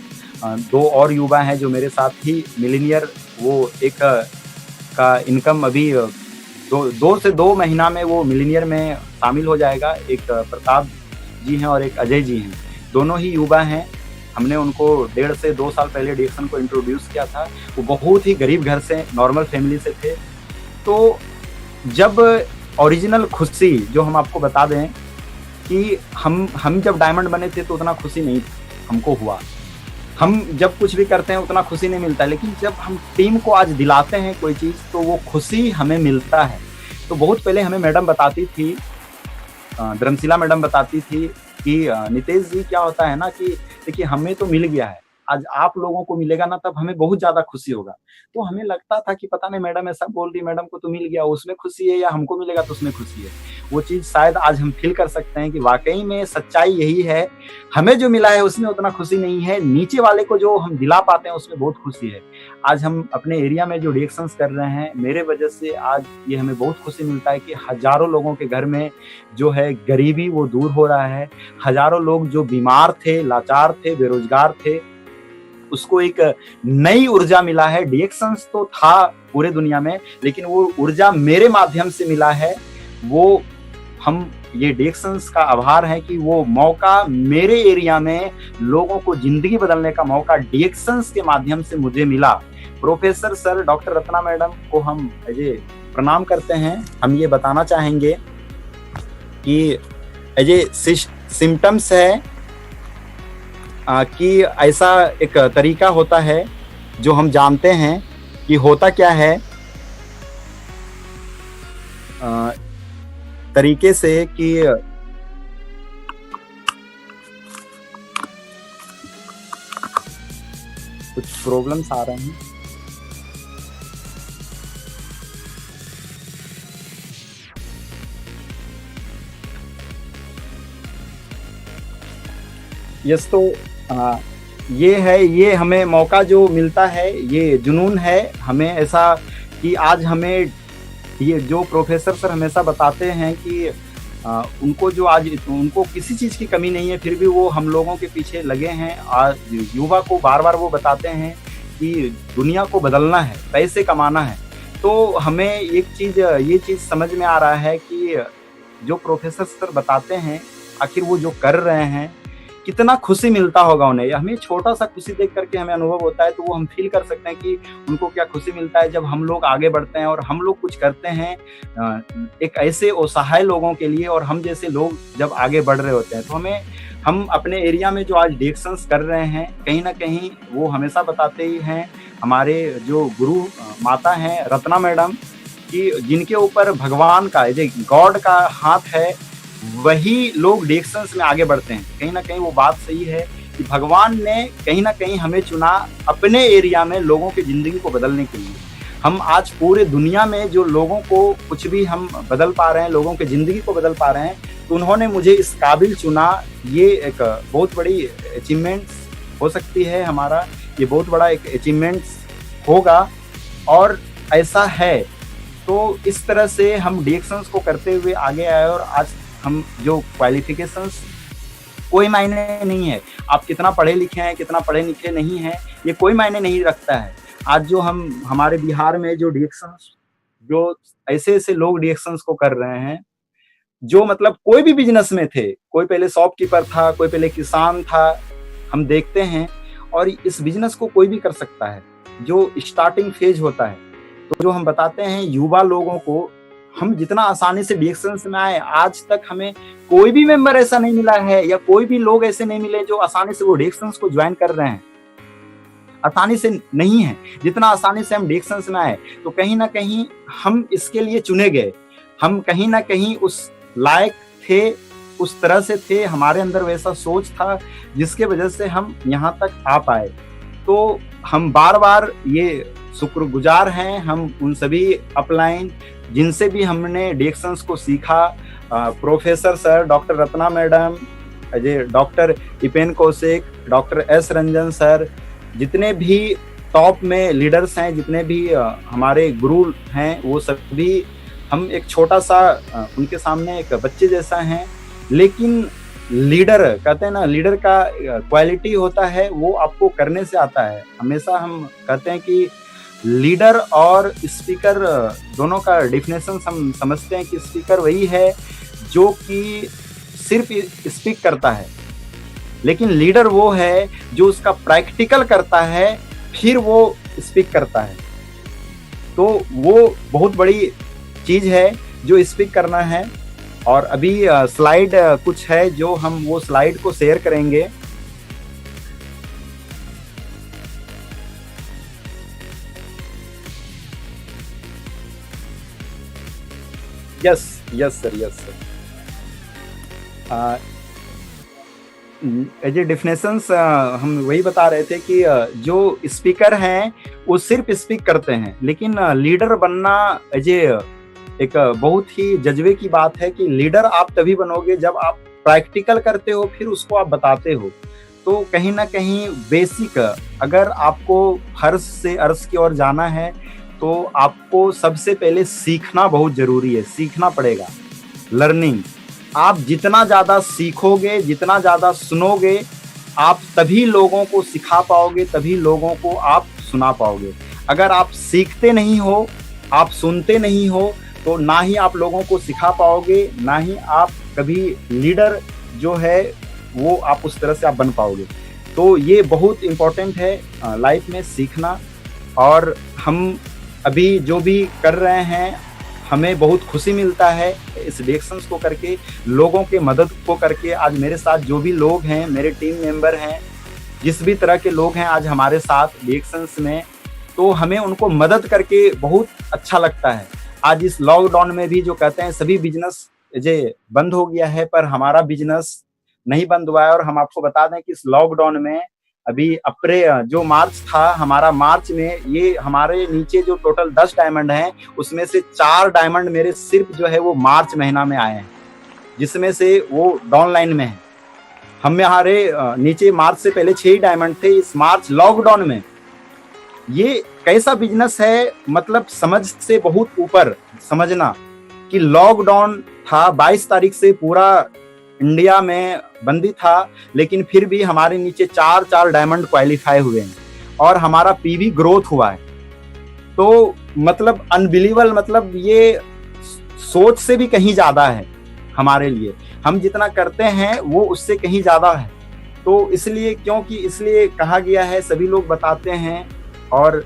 Speaker 2: 2 और युवा हैं जो मेरे साथ ही मिलीनियर, वो एक का इनकम अभी 2 से 2 महीना में वो मिलीनियर में शामिल हो जाएगा। एक प्रताप जी हैं और एक अजय जी हैं, दोनों ही युवा हैं। हमने उनको 1.5 से 2 साल पहले डिएक्शन को इंट्रोड्यूस किया था। वो बहुत ही गरीब घर से, नॉर्मल फैमिली से थे। तो जब ओरिजिनल खुशी जो हम आपको बता दें कि हम जब डायमंड बने थे तो उतना खुशी नहीं हमको हुआ। हम जब कुछ भी करते हैं उतना खुशी नहीं मिलता, लेकिन जब हम टीम को आज दिलाते हैं कोई चीज़ तो वो खुशी हमें मिलता है। तो बहुत पहले हमें मैडम बताती थी, धर्मशिला मैडम बताती थी कि नितेश जी क्या होता है ना कि देखिए हमें तो मिल गया है, आज आप लोगों को मिलेगा ना तब हमें बहुत ज़्यादा खुशी होगा। तो हमें लगता था कि पता नहीं मैडम ऐसा बोल रही, मैडम को तो मिल गया उसमें खुशी है या हमको मिलेगा तो उसमें खुशी है। वो चीज़ शायद आज हम फील कर सकते हैं कि वाकई में सच्चाई यही है, हमें जो मिला है उसमें उतना खुशी नहीं है, नीचे वाले को जो हम दिला पाते हैं उसमें बहुत खुशी है। आज हम अपने एरिया में जो रिएक्शंस कर रहे हैं मेरे वजह से आज ये हमें बहुत खुशी मिलता है कि हज़ारों लोगों के घर में जो है गरीबी वो दूर हो रहा है। हज़ारों लोग जो बीमार थे, लाचार थे, बेरोजगार थे, उसको एक नई ऊर्जा मिला है। डिएक्शंस तो था पूरे दुनिया में, लेकिन वो ऊर्जा मेरे माध्यम से मिला है। वो हम ये डिएक्शंस का आभार है कि वो मौका मेरे एरिया में लोगों को जिंदगी बदलने का मौका डिएक्शंस के माध्यम से मुझे मिला। Professor sir doctor Ratna madam को हम प्रणाम करते हैं। हम ये बताना चाहेंगे कि सिम्टम्स है कि ऐसा एक तरीका होता है जो हम जानते हैं कि होता क्या है, तरीके से कि कुछ प्रॉब्लम्स आ रहे हैं। यस, तो ये है, ये हमें मौका जो मिलता है, ये जुनून है हमें ऐसा कि आज हमें ये जो प्रोफेसर सर हमेशा बताते हैं कि उनको जो आज उनको किसी चीज़ की कमी नहीं है, फिर भी वो हम लोगों के पीछे लगे हैं। आज युवा को बार बार वो बताते हैं कि दुनिया को बदलना है, पैसे कमाना है। तो हमें एक चीज़, ये चीज़ समझ में आ रहा है कि जो प्रोफेसर सर बताते हैं आखिर वो जो कर रहे हैं कितना खुशी मिलता होगा उन्हें। हमें छोटा सा खुशी देख करके हमें अनुभव होता है, तो वो हम फील कर सकते हैं कि उनको क्या खुशी मिलता है जब हम लोग आगे बढ़ते हैं और हम लोग कुछ करते हैं एक ऐसे असहाय लोगों के लिए, और हम जैसे लोग जब आगे बढ़ रहे होते हैं। तो हम अपने एरिया में जो आज डिएक्शंस कर रहे हैं, कहीं ना कहीं वो हमेशा बताते ही हैं हमारे जो गुरु माता हैं रत्ना मैडम, कि जिनके ऊपर भगवान का, गॉड का हाथ है, वही लोग डिएक्शंस में आगे बढ़ते हैं। कहीं ना कहीं वो बात सही है कि भगवान ने कहीं ना कहीं हमें चुना अपने एरिया में लोगों की ज़िंदगी को बदलने के लिए। हम आज पूरे दुनिया में जो लोगों को कुछ भी हम बदल पा रहे हैं, लोगों की ज़िंदगी को बदल पा रहे हैं, तो उन्होंने मुझे इस काबिल चुना। ये एक बहुत बड़ी अचीवमेंट्स हो सकती है हमारा, ये बहुत बड़ा एक अचीवमेंट्स होगा और ऐसा है। तो इस तरह से हम डिएक्शंस को करते हुए आगे आए और आज हम जो क्वालिफिकेशंस, कोई मायने नहीं है आप कितना पढ़े लिखे हैं, कितना पढ़े लिखे नहीं हैं, ये कोई मायने नहीं रखता है। आज जो हम हमारे बिहार में जो डिएक्शंस, जो ऐसे ऐसे लोग डिएक्शंस को कर रहे हैं, जो मतलब कोई भी बिजनेस में थे, कोई पहले शॉपकीपर था, कोई पहले किसान था, हम देखते हैं। और इस बिजनेस को कोई भी कर सकता है, जो स्टार्टिंग फेज होता है। तो जो हम बताते हैं युवा लोगों को, हम जितना आसानी से डीएक्शंस में आए, आज तक हमें कोई भी मेंबर ऐसा नहीं मिला है या कोई भी लोग ऐसे नहीं मिले जो आसानी से वो डीएक्शंस को ज्वाइन कर रहे हैं। आसानी से नहीं है, जितना आसानी से हम डीएक्शंस में आए, तो कहीं ना कहीं हम इसके लिए चुने गए, हम कहीं ना कहीं उस लायक थे, उस तरह से थे, हमारे अंदर वैसा सोच था जिसके वजह से हम यहाँ तक आ पाए। तो हम बार बार ये शुक्रगुजार हैं हम उन सभी अपलाइन जिनसे भी हमने डीएक्शंस को सीखा, professor sir, doctor Ratna madam, doctor Eapen Kaushik, doctor S Ranjan sir, जितने भी टॉप में लीडर्स हैं, जितने भी हमारे गुरु हैं, वो सभी हम एक छोटा सा उनके सामने एक बच्चे जैसा हैं। लेकिन लीडर कहते हैं ना, लीडर का क्वालिटी होता है वो आपको करने से आता है। हमेशा हम कहते हैं कि लीडर और स्पीकर दोनों का डिफिनेशन हम समझते हैं कि स्पीकर वही है जो कि सिर्फ स्पीक करता है, लेकिन लीडर वो है जो उसका प्रैक्टिकल करता है, फिर वो स्पीक करता है। तो वो बहुत बड़ी चीज है जो स्पीक करना है। और अभी स्लाइड कुछ है जो हम वो स्लाइड को शेयर करेंगे। Yes sir. As a definitions हम वही बता रहे थे कि जो स्पीकर हैं वो सिर्फ स्पीक करते हैं, लेकिन लीडर बनना एज एक बहुत ही जज्बे की बात है कि लीडर आप तभी बनोगे जब आप प्रैक्टिकल करते हो, फिर उसको आप बताते हो। तो कहीं ना कहीं बेसिक, अगर आपको फर्श से अर्श की ओर जाना है तो आपको सबसे पहले सीखना बहुत जरूरी है, सीखना पड़ेगा। लर्निंग, आप जितना ज्यादा सीखोगे, जितना ज्यादा सुनोगे, आप तभी लोगों को सिखा पाओगे, तभी लोगों को आप सुना पाओगे। अगर आप सीखते नहीं हो, आप सुनते नहीं हो, तो ना ही आप लोगों को सिखा पाओगे, ना ही आप कभी लीडर जो है वो आप उस तरह से आप बन पाओगे। तो ये बहुत इम्पोर्टेंट है लाइफ में सीखना। और हम अभी जो भी कर रहे हैं, हमें बहुत खुशी मिलता है इस डीएक्शंस को करके, लोगों के मदद को करके। आज मेरे साथ जो भी लोग हैं, मेरे टीम मेंबर हैं, जिस भी तरह के लोग हैं आज हमारे साथ डीएक्शंस में, तो हमें उनको मदद करके बहुत अच्छा लगता है। आज इस लॉकडाउन में भी जो कहते हैं सभी बिजनेस जे बंद हो गया है, पर हमारा बिजनेस नहीं बंद हुआ है। और हम आपको बता दें कि इस लॉकडाउन में अभी जो मार्च था, हमारा मार्च में ये हमारे नीचे जो टोटल 10 डायमंड हैं, उसमें से 4 डायमंड मेरे सिर्फ जो है वो मार्च महीना में आए हैं, जिसमें से वो डाउन लाइन में है। हमारे नीचे मार्च से पहले 6 डायमंड थे, इस मार्च लॉकडाउन में। ये कैसा बिजनेस है, मतलब समझ से बहुत ऊपर समझना कि लॉकडाउन था, 22 तारीख से पूरा इंडिया में बंदी था, लेकिन फिर भी हमारे नीचे 4 डायमंड क्वालिफाई हुए हैं और हमारा पीवी ग्रोथ हुआ है। तो मतलब अनबिलीवेबल, मतलब ये सोच से भी कहीं ज्यादा है हमारे लिए। हम जितना करते हैं वो उससे कहीं ज्यादा है। तो इसलिए कहा गया है, सभी लोग बताते हैं और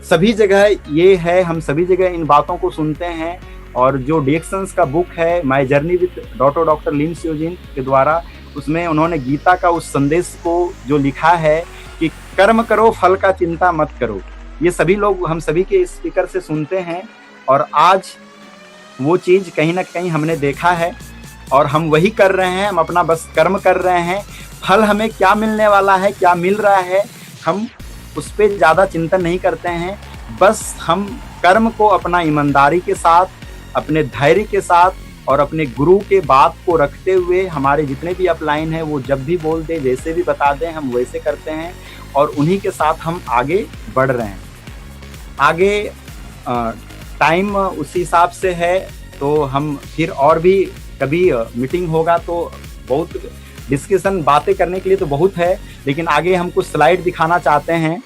Speaker 2: सभी जगह ये है, हम सभी जगह इन बातों को सुनते हैं। और जो डीएक्शंस का बुक है माय जर्नी विद डॉक्टर लिन स्योजिन के द्वारा, उसमें उन्होंने गीता का उस संदेश को जो लिखा है कि कर्म करो, फल का चिंता मत करो, ये सभी लोग हम सभी के स्पीकर से सुनते हैं। और आज वो चीज कहीं ना कहीं हमने देखा है और हम वही कर रहे हैं। हम अपना बस कर्म कर रहे हैं, फल हमें क्या मिलने वाला है, क्या मिल रहा है, हम उस पर ज्यादा चिंतन नहीं करते हैं। बस हम कर्म को अपना ईमानदारी के साथ, अपने धैर्य के साथ और अपने गुरु के बात को रखते हुए, हमारे जितने भी अपलाइन हैं वो जब भी बोल दे, जैसे भी बता दें, हम वैसे करते हैं और उन्हीं के साथ हम आगे बढ़ रहे हैं। आगे टाइम उसी हिसाब से है, तो हम फिर और भी कभी मीटिंग होगा तो बहुत डिस्कशन, बातें करने के लिए तो बहुत है, लेकिन आगे हम कुछ स्लाइड दिखाना चाहते हैं।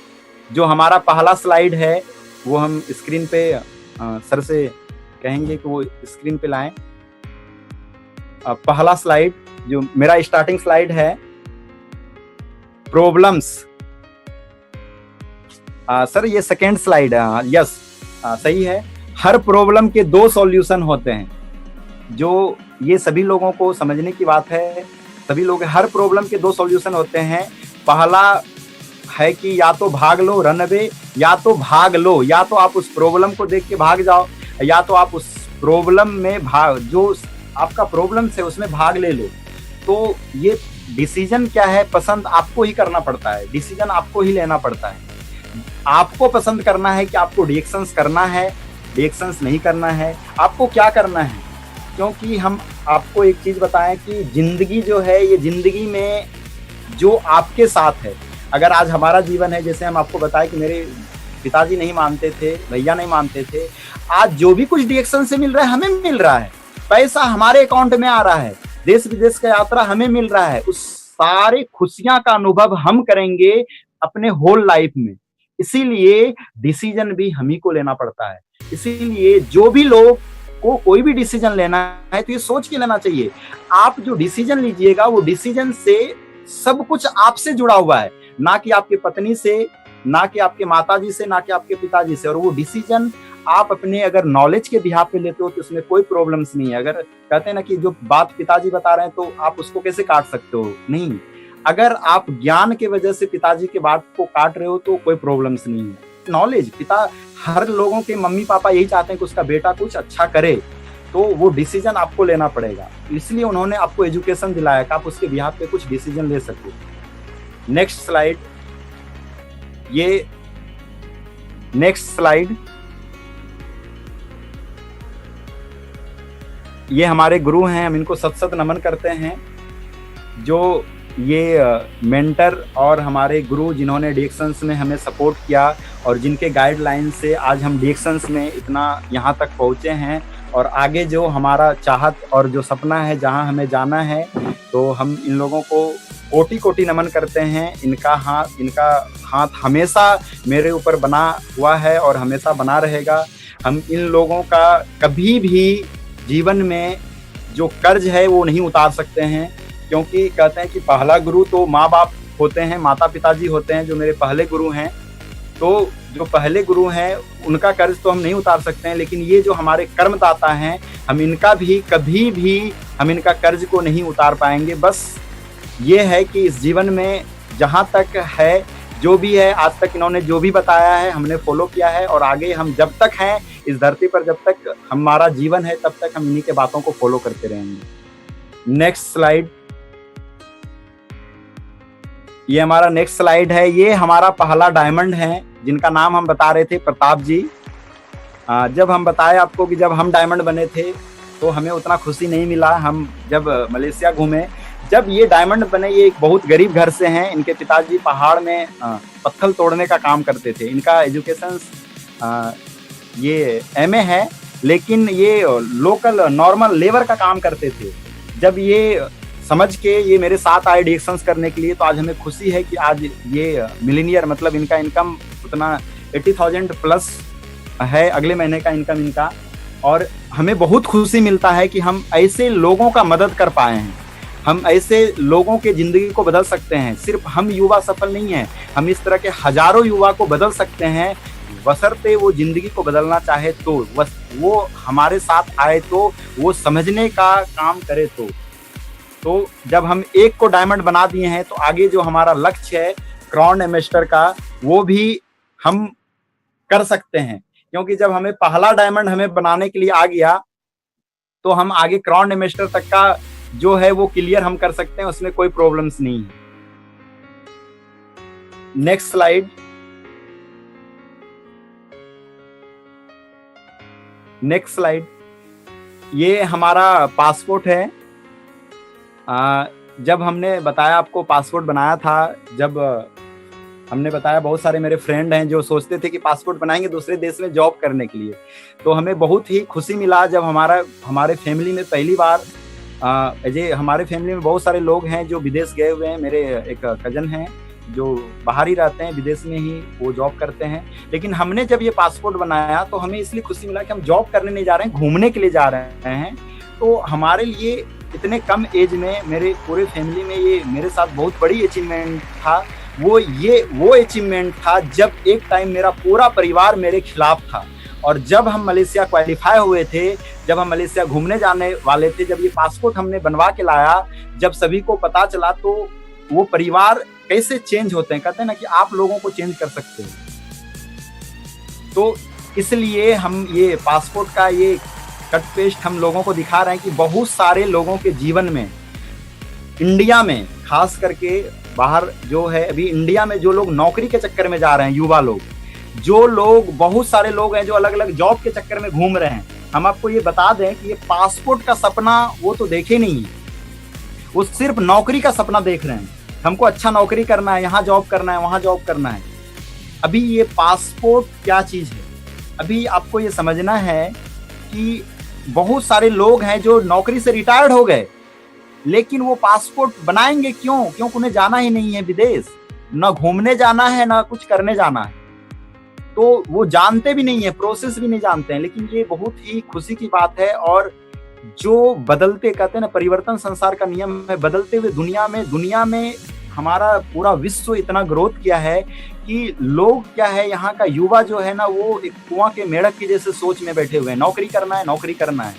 Speaker 2: जो हमारा पहला स्लाइड है वो हम स्क्रीन पे सर से कहेंगे कि वो स्क्रीन पे लाएं। पहला स्लाइड जो मेरा स्टार्टिंग स्लाइड है, प्रॉब्लम्स। सर ये सेकेंड स्लाइड है। यस, सही है। हर प्रॉब्लम के 2 सॉल्यूशन होते हैं, जो ये सभी लोगों को समझने की बात है। सभी लोग, हर प्रॉब्लम के 2 सॉल्यूशन होते हैं। पहला है कि या तो भाग लो, रन अवे, या तो भाग लो, या तो आप उस प्रॉब्लम को देख के भाग जाओ, या तो आप उस प्रॉब्लम में भाग, जो आपका प्रॉब्लम है उसमें भाग ले लो। तो ये डिसीजन क्या है, पसंद आपको ही करना पड़ता है, डिसीजन आपको ही लेना पड़ता है। आपको पसंद करना है कि आपको रिएक्शंस करना है, रिएक्शंस नहीं करना है, आपको क्या करना है। क्योंकि हम आपको एक चीज बताएं कि जिंदगी जो है, ये जिंदगी में जो आपके साथ है, अगर आज हमारा जीवन है, जैसे हम आपको बताएं कि मेरे पिताजी नहीं मानते थे, भैया नहीं मानते थे, आज जो भी कुछ रिएक्शन से मिल रहा है, हमें मिल रहा है, पैसा हमारे अकाउंट में आ रहा है, देश विदेश का यात्रा हमें मिल रहा है, उस सारे खुशियां का अनुभव हम करेंगे अपने होल लाइफ में। इसीलिए डिसीजन भी हम ही को लेना पड़ता है। इसीलिए जो भी लोग को कोई भी डिसीजन लेना है तो ये सोच के लेना चाहिए। आप जो डिसीजन लीजिएगा वो डिसीजन से सब कुछ आपसे जुड़ा हुआ है, ना कि आपके पत्नी से, ना कि आपके माताजी से, ना कि आपके पिताजी से। और वो डिसीजन आप अपने अगर नॉलेज के बिहाफ पे लेते हो तो उसमें कोई प्रॉब्लम्स नहीं है। अगर कहते हैं ना कि जो बात पिताजी बता रहे हैं तो आप उसको कैसे काट सकते हो, नहीं। अगर आप ज्ञान के वजह से पिताजी के बात को काट रहे हो तो कोई प्रॉब्लम्स नहीं है। नॉलेज, पिता, हर लोगों के मम्मी पापा यही चाहते हैं कि उसका बेटा कुछ अच्छा करे, तो वो डिसीजन आपको लेना पड़ेगा। इसलिए उन्होंने आपको एजुकेशन दिलाया कि आप उसके बिहाफ पे कुछ डिसीजन ले सको। नेक्स्ट स्लाइड, ये नेक्स्ट स्लाइड, ये हमारे गुरु हैं, हम इनको सत सत नमन करते हैं। जो ये मेंटर और हमारे गुरु जिन्होंने डिएक्शंस में हमें सपोर्ट किया और जिनके गाइडलाइन से आज हम डिएक्शंस में इतना यहाँ तक पहुँचे हैं। और आगे जो हमारा चाहत और जो सपना है, जहाँ हमें जाना है, तो हम इन लोगों को कोटि कोटि नमन करते हैं। इनका हाथ हमेशा मेरे ऊपर बना हुआ है और हमेशा बना रहेगा। हम इन लोगों का कभी भी जीवन में जो कर्ज है वो नहीं उतार सकते हैं, क्योंकि कहते हैं कि पहला गुरु तो माँ बाप होते हैं, माता पिताजी होते हैं, जो मेरे पहले गुरु हैं। तो जो पहले गुरु हैं उनका कर्ज तो हम नहीं उतार सकते हैं, लेकिन ये जो हमारे कर्मदाता हैं, हम इनका भी कभी भी हम इनका कर्ज को नहीं उतार पाएंगे। बस ये है कि इस जीवन में जहाँ तक है, जो भी है, आज तक इन्होंने जो भी बताया है हमने फॉलो किया है, और आगे हम जब तक हैं इस धरती पर, जब तक हमारा जीवन है, तब तक हम इन्हीं के बातों को फॉलो करते रहेंगे। नेक्स्ट स्लाइड, ये हमारा नेक्स्ट स्लाइड है। ये हमारा पहला डायमंड है, जिनका नाम हम बता रहे थे, प्रताप जी। जब हम बताए आपको कि जब हम डायमंड बने थे तो हमें उतना खुशी नहीं मिला। हम जब मलेशिया घूमे, जब ये डायमंड बने, ये एक बहुत गरीब घर से हैं। इनके पिताजी पहाड़ में पत्थर तोड़ने का काम करते थे। इनका एजुकेशन ये MA है, लेकिन ये लोकल नॉर्मल लेबर का काम करते थे। जब ये समझ के ये मेरे साथ आए डिएक्शंस करने के लिए, तो आज हमें खुशी है कि आज ये मिलीनियर, मतलब इनका इनकम उतना 80,000 प्लस है अगले महीने का इनकम इनका। और हमें बहुत खुशी मिलता है कि हम ऐसे लोगों का मदद कर पाए हैं, हम ऐसे लोगों के ज़िंदगी को बदल सकते हैं। सिर्फ हम युवा सफल नहीं हैं, हम इस तरह के हजारों युवा को बदल सकते हैं, बशर्ते वो ज़िंदगी को बदलना चाहे तो, वो हमारे साथ आए तो, वो समझने का काम करे तो जब हम एक को डायमंड बना दिए हैं तो आगे जो हमारा लक्ष्य है क्राउन एम्बेसडर का, वो भी हम कर सकते हैं। क्योंकि जब हमें पहला डायमंड हमें बनाने के लिए आ गया, तो हम आगे क्राउन एम्बेसडर तक का जो है वो क्लियर हम कर सकते हैं, उसमें कोई प्रॉब्लम्स नहीं है। नेक्स्ट स्लाइड, नेक्स्ट स्लाइड, ये हमारा पासपोर्ट है। जब हमने बताया आपको पासपोर्ट बनाया था, जब हमने बताया, बहुत सारे मेरे फ्रेंड हैं जो सोचते थे कि पासपोर्ट बनाएंगे दूसरे देश में जॉब करने के लिए, तो हमें बहुत ही खुशी मिला जब हमारे फैमिली में पहली बार हमारे फैमिली में बहुत सारे लोग हैं जो विदेश गए हुए हैं। मेरे एक कजन हैं जो बाहर ही रहते हैं, विदेश में ही वो जॉब करते हैं। लेकिन हमने जब ये पासपोर्ट बनाया तो हमें इसलिए खुशी मिला कि हम जॉब करने नहीं जा रहे हैं, घूमने के लिए जा रहे हैं। तो हमारे लिए इतने कम एज में मेरे पूरे फैमिली में ये मेरे साथ बहुत बड़ी अचीवमेंट था। वो अचीवमेंट था जब एक टाइम मेरा पूरा परिवार मेरे खिलाफ था, और जब हम मलेशिया क्वालिफाई हुए थे, जब हम मलेशिया घूमने जाने वाले थे, जब ये पासपोर्ट हमने बनवा के लाया, जब सभी को पता चला, तो वो परिवार कैसे चेंज होते हैं, कहते हैं ना कि आप लोगों को चेंज कर सकते हैं। तो इसलिए हम ये पासपोर्ट का ये कट पेस्ट हम लोगों को दिखा रहे हैं कि बहुत सारे लोगों के जीवन में, इंडिया में खास करके, बाहर जो है अभी इंडिया में जो लोग नौकरी के चक्कर में जा रहे हैं, युवा लोग, जो लोग, बहुत सारे लोग हैं जो अलग अलग जॉब के चक्कर में घूम रहे हैं। हम आपको ये बता दें कि ये पासपोर्ट का सपना वो तो देखे नहीं है, वो सिर्फ नौकरी का सपना देख रहे हैं। हमको अच्छा नौकरी करना है, यहाँ जॉब करना है, वहाँ जॉब करना है। अभी ये पासपोर्ट क्या चीज़ है, अभी आपको ये समझना है कि बहुत सारे लोग हैं जो नौकरी से रिटायर्ड हो गए, लेकिन वो पासपोर्ट बनाएंगे क्यों? क्योंकि उन्हें जाना ही नहीं है विदेश, ना घूमने जाना है, ना कुछ करने जाना है, तो वो जानते भी नहीं है, प्रोसेस भी नहीं जानते हैं। लेकिन ये बहुत ही खुशी की बात है। और जो बदलते, कहते हैं ना, परिवर्तन संसार का नियम है, बदलते हुए दुनिया में हमारा पूरा विश्व इतना ग्रोथ किया है कि लोग क्या है, यहाँ का युवा जो है ना, वो एक कुआं के मेढक की जैसे सोच में बैठे हुए हैं, नौकरी करना है, नौकरी करना है।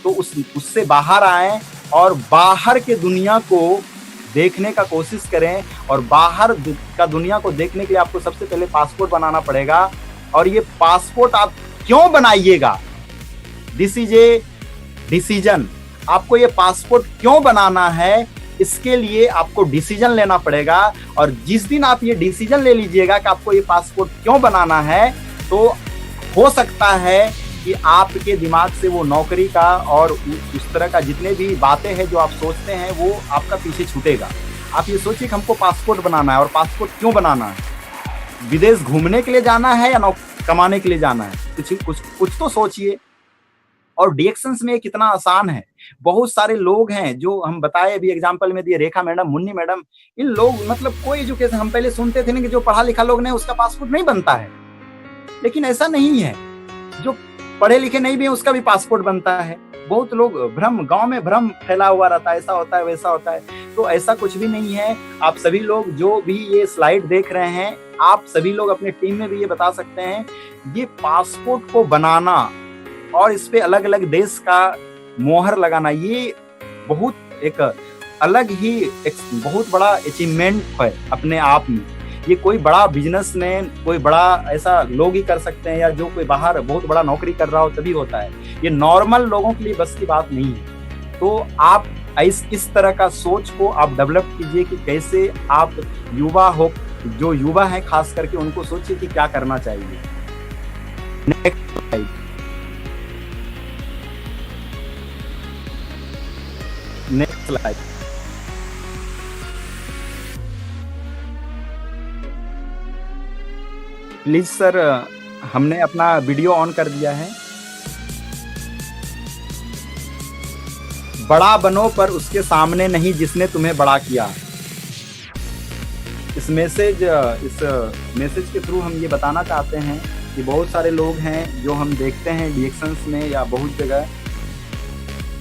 Speaker 2: तो उससे बाहर आए और बाहर के दुनिया को देखने का कोशिश करें। और बाहर का दुनिया को देखने के लिए आपको सबसे पहले पासपोर्ट बनाना पड़ेगा। और ये पासपोर्ट आप क्यों बनाइएगा, दिस इज ए डिसीजन। आपको ये पासपोर्ट क्यों बनाना है, इसके लिए आपको डिसीजन लेना पड़ेगा। और जिस दिन आप ये डिसीजन ले लीजिएगा कि आपको ये पासपोर्ट क्यों बनाना है, तो हो सकता है कि आपके दिमाग से वो नौकरी का और उस तरह का जितने भी बातें हैं जो आप सोचते हैं, वो आपका पीछे छूटेगा। आप ये सोचिए कि हमको पासपोर्ट बनाना है, और पासपोर्ट क्यों बनाना है, विदेश घूमने के लिए जाना है या कमाने के लिए जाना है, कुछ तो सोचिए। और डिएक्शंस में कितना आसान है। बहुत सारे लोग हैं जो हम बताए, अभी एग्जांपल में दिए, रेखा मैडम, मुन्नी मैडम, इन लोग मतलब कोई एजुकेशन, हम पहले सुनते थे ना कि जो पढ़ा लिखा लोग ने उसका पासपोर्ट नहीं बनता है, लेकिन ऐसा नहीं है। जो पढ़े लिखे नहीं भी है उसका भी पासपोर्ट बनता है। बहुत लोग गांव में भ्रम फैला हुआ रहता है, ऐसा होता है, वैसा होता है। तो ऐसा कुछ भी नहीं है। आप सभी लोग जो भी ये स्लाइड देख रहे हैं, आप सभी लोग अपने टीम में भी ये बता सकते हैं, ये पासपोर्ट को बनाना और इस पे अलग अलग देश का मोहर लगाना, ये बहुत एक अलग ही एक बहुत बड़ा अचीवमेंट है अपने आप में। ये कोई बड़ा बिजनेसमैन, कोई बड़ा ऐसा लोग ही कर सकते हैं, या जो कोई बाहर बहुत बड़ा नौकरी कर रहा हो तभी होता है। ये नॉर्मल लोगों के लिए बस की बात नहीं है। तो आप इस तरह का सोच को आप डेवलप कीजिए कि कैसे आप जो युवा है खास करके, उनको सोचिए कि क्या करना चाहिए। Next slide. प्लीज सर, हमने अपना वीडियो ऑन कर दिया है। बड़ा बनो पर उसके सामने नहीं जिसने तुम्हें बड़ा किया। इस मैसेज के थ्रू हम ये बताना चाहते हैं कि बहुत सारे लोग हैं जो हम देखते हैं रिएक्शंस में या बहुत जगह,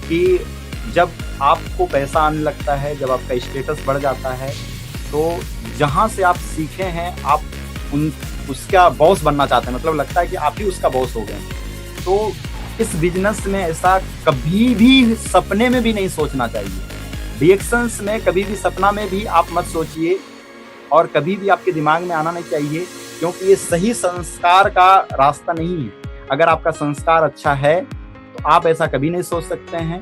Speaker 2: कि जब आपको पैसा आने लगता है, जब आपका स्टेटस बढ़ जाता है, तो जहाँ से आप सीखे हैं आप उसका बॉस बनना चाहते हैं, मतलब लगता है कि आप ही उसका बॉस हो गए। तो इस बिजनेस में ऐसा कभी भी सपने में भी नहीं सोचना चाहिए। रिएक्शंस में कभी भी सपना में भी आप मत सोचिए, और कभी भी आपके दिमाग में आना नहीं चाहिए, क्योंकि ये सही संस्कार का रास्ता नहीं है। अगर आपका संस्कार अच्छा है तो आप ऐसा कभी नहीं सोच सकते हैं।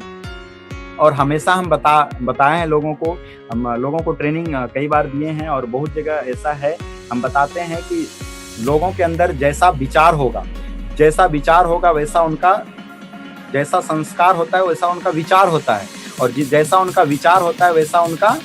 Speaker 2: और हमेशा हम बताए हैं लोगों को, हम लोगों को ट्रेनिंग कई बार दिए हैं, और बहुत जगह ऐसा है, हम बताते हैं कि लोगों के अंदर जैसा विचार होगा वैसा उनका, जैसा संस्कार होता है वैसा उनका विचार होता है, और जैसा उनका विचार होता है वैसा उनका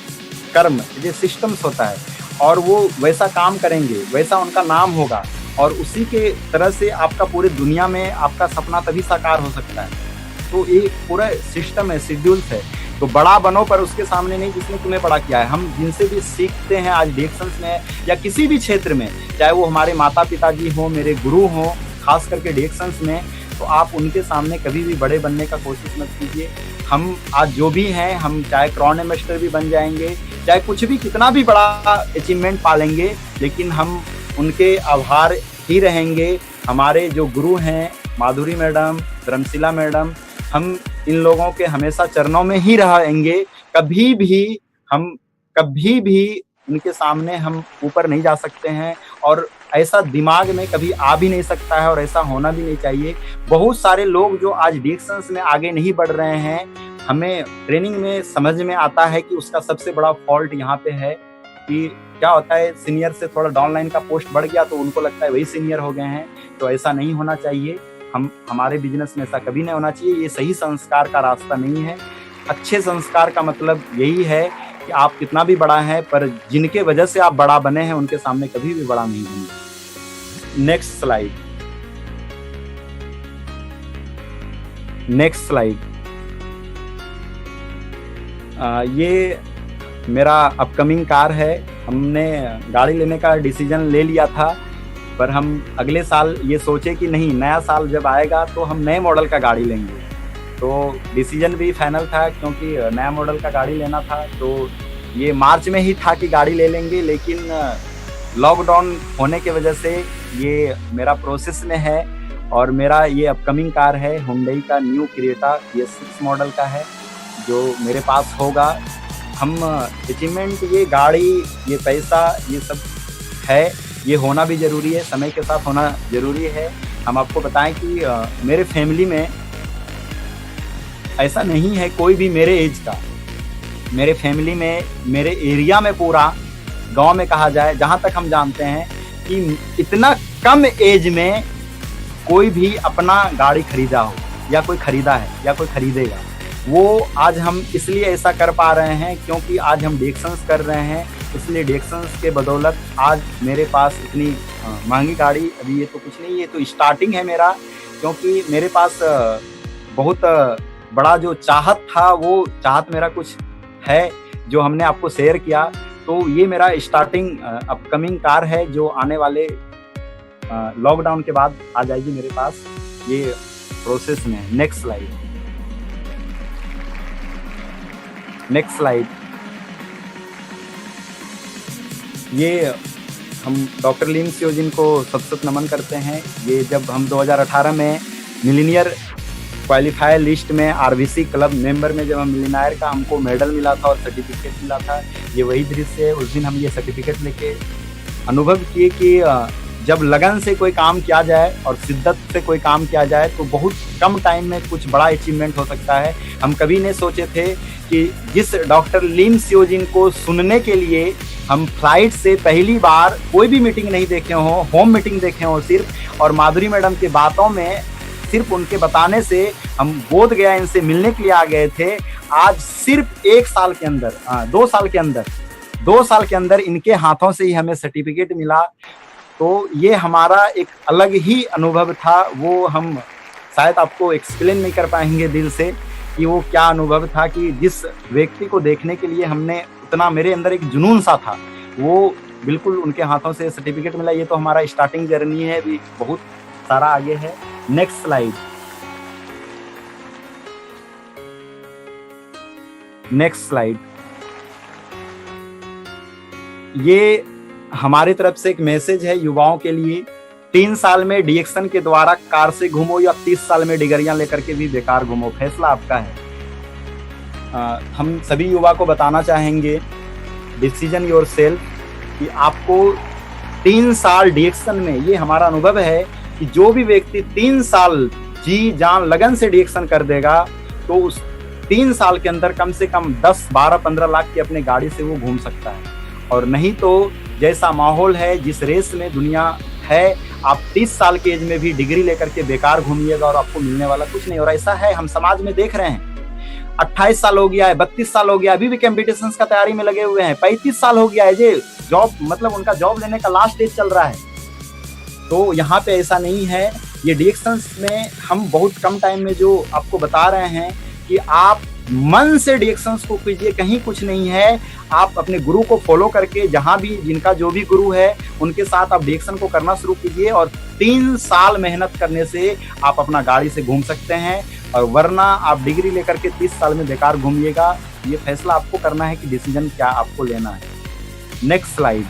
Speaker 2: कर्म, ये सिस्टम्स होता है, और वो वैसा काम करेंगे, वैसा उनका नाम होगा। और उसी के तरह से आपका पूरी दुनिया में आपका सपना तभी साकार हो सकता है। तो ये पूरा सिस्टम है, शेड्यूल्स है। तो बड़ा बनो पर उसके सामने नहीं जिसने तुम्हें बड़ा किया है। हम जिनसे भी सीखते हैं आज डिएक्शंस में या किसी भी क्षेत्र में, चाहे वो हमारे माता पिताजी हों, मेरे गुरु हों, खास करके डिएक्शंस में, तो आप उनके सामने कभी भी बड़े बनने का कोशिश मत कीजिए। हम आज जो भी हैं, हम चाहे क्राउन एम्बेसडर भी बन जाएंगे, चाहे कुछ भी कितना भी बड़ा अचीवमेंट पा लेंगे, लेकिन हम उनके आभार ही रहेंगे। हमारे जो गुरु हैं माधुरी मैडम, धर्मशिला मैडम, हम इन लोगों के हमेशा चरणों में ही रहेंगे। कभी भी उनके सामने हम ऊपर नहीं जा सकते हैं, और ऐसा दिमाग में कभी आ भी नहीं सकता है, और ऐसा होना भी नहीं चाहिए। बहुत सारे लोग जो आज डिएक्शंस में आगे नहीं बढ़ रहे हैं, हमें ट्रेनिंग में समझ में आता है कि उसका सबसे बड़ा फॉल्ट यहाँ पे है कि क्या होता है, सीनियर से थोड़ा डाउनलाइन का पोस्ट बढ़ गया तो उनको लगता है वही सीनियर हो गए हैं। तो ऐसा नहीं होना चाहिए। हमारे बिजनेस में ऐसा कभी नहीं होना चाहिए। ये सही संस्कार का रास्ता नहीं है। अच्छे संस्कार का मतलब यही है कि आप कितना भी बड़ा है, पर जिनके वजह से आप बड़ा बने हैं उनके सामने कभी भी बड़ा नहीं बने। Next slide. ये मेरा अपकमिंग कार है। हमने गाड़ी लेने का डिसीजन ले लिया था, पर हम अगले साल ये सोचे कि नहीं, नया साल जब आएगा तो हम नए मॉडल का गाड़ी लेंगे। तो डिसीजन भी फाइनल था, क्योंकि नया मॉडल का गाड़ी लेना था। तो ये मार्च में ही था कि गाड़ी ले लेंगे, लेकिन लॉकडाउन होने की वजह से ये मेरा प्रोसेस में है। और मेरा ये अपकमिंग कार है हुंडई का न्यू क्रेटा, ये 6 मॉडल का है जो मेरे पास होगा। हम अचीवमेंट, ये गाड़ी, ये पैसा, ये सब है, ये होना भी ज़रूरी है, समय के साथ होना ज़रूरी है। हम आपको बताएं कि मेरे फैमिली में ऐसा नहीं है कोई भी मेरे एज का। मेरे फैमिली में, मेरे एरिया में, पूरा गांव में कहा जाए, जहां तक हम जानते हैं कि इतना कम एज में कोई भी अपना गाड़ी खरीदा हो, या कोई खरीदा है, या कोई खरीदेगा। वो आज हम इसलिए ऐसा कर पा रहे हैं क्योंकि आज हम डिएक्शंस कर रहे हैं। इसलिए डिएक्शंस के बदौलत आज मेरे पास इतनी महंगी गाड़ी, अभी ये तो कुछ नहीं, ये तो स्टार्टिंग है मेरा। क्योंकि मेरे पास बहुत बड़ा जो चाहत था, वो चाहत मेरा कुछ है जो हमने आपको शेयर किया। तो ये मेरा स्टार्टिंग अपकमिंग कार है जो आने वाले लॉकडाउन के बाद आ जाएगी मेरे पास, ये प्रोसेस में। Next slide. ये हम डॉक्टर लिम सियोजिन को सत नमन करते हैं। ये जब हम 2018 में मिलीनियर क्वालिफायर लिस्ट में आरबीसी क्लब मेंबर में जब हम मिलीनियर का हमको मेडल मिला था और सर्टिफिकेट मिला था, ये वही दृश्य है। उस दिन हम ये सर्टिफिकेट लेके अनुभव किए कि जब लगन से कोई काम किया जाए और शिद्दत से कोई काम किया जाए तो बहुत कम टाइम में कुछ बड़ा अचीवमेंट हो सकता है। हम कभी नहीं सोचे थे कि जिस डॉक्टर लिम सियोजिन को सुनने के लिए हम फ्लाइट से पहली बार कोई भी मीटिंग नहीं देखे हों, होम मीटिंग देखे हों सिर्फ, और माधुरी मैडम की बातों में सिर्फ उनके बताने से हम बोध गया, इनसे मिलने के लिए आ गए थे। आज सिर्फ 1 साल के अंदर, 2 साल के अंदर इनके हाथों से ही हमें सर्टिफिकेट मिला। तो ये हमारा एक अलग ही अनुभव था। वो हम शायद आपको एक्सप्लेन नहीं कर पाएंगे दिल से कि वो क्या अनुभव था, कि जिस व्यक्ति को देखने के लिए हमने उतना, मेरे अंदर एक जुनून सा था, वो बिल्कुल उनके हाथों से सर्टिफिकेट मिला। ये तो हमारा स्टार्टिंग जर्नी है, अभी बहुत सारा आगे है। Next slide. ये हमारी तरफ से एक मैसेज है युवाओं के लिए। 3 साल में डिएक्शन के द्वारा कार से घूमो या 30 साल में डिग्रियां लेकर के भी बेकार घूमो, फैसला आपका है। हम सभी युवा को बताना चाहेंगे, डिसीजन योरसेल्फ, कि आपको 3 साल डिएक्शन में, ये हमारा अनुभव है कि जो भी व्यक्ति 3 साल जी जान लगन से डिएक्शन कर देगा तो उस 3 साल के अंदर कम से कम 10, 12, 15 लाख की अपने गाड़ी से वो घूम सकता है। और नहीं तो जैसा माहौल है, जिस रेस में दुनिया है, आप 30 साल के एज में भी डिग्री लेकर के बेकार घूमिएगा और आपको मिलने वाला कुछ नहीं। और ऐसा है, हम समाज में देख रहे हैं, 28 साल हो गया है, 32 साल हो गया, अभी भी कॉम्पिटिशन्स का तैयारी में लगे हुए हैं। 35 साल हो गया है, जे जॉब, मतलब उनका जॉब लेने का लास्ट एज चल रहा है। तो यहाँ पे ऐसा नहीं है। ये डिएक्शंस में हम बहुत कम टाइम में जो आपको बता रहे हैं कि आप मन से डिएक्शंस को कीजिए, कहीं कुछ नहीं है। आप अपने गुरु को फॉलो करके, जहाँ भी जिनका जो भी गुरु है उनके साथ आप डिएक्शन को करना शुरू कीजिए, और 3 साल मेहनत करने से आप अपना गाड़ी से घूम सकते हैं, और वरना आप डिग्री लेकर के 30 साल में बेकार घूमिएगा। ये फैसला आपको करना है कि डिसीजन क्या आपको लेना है। Next slide.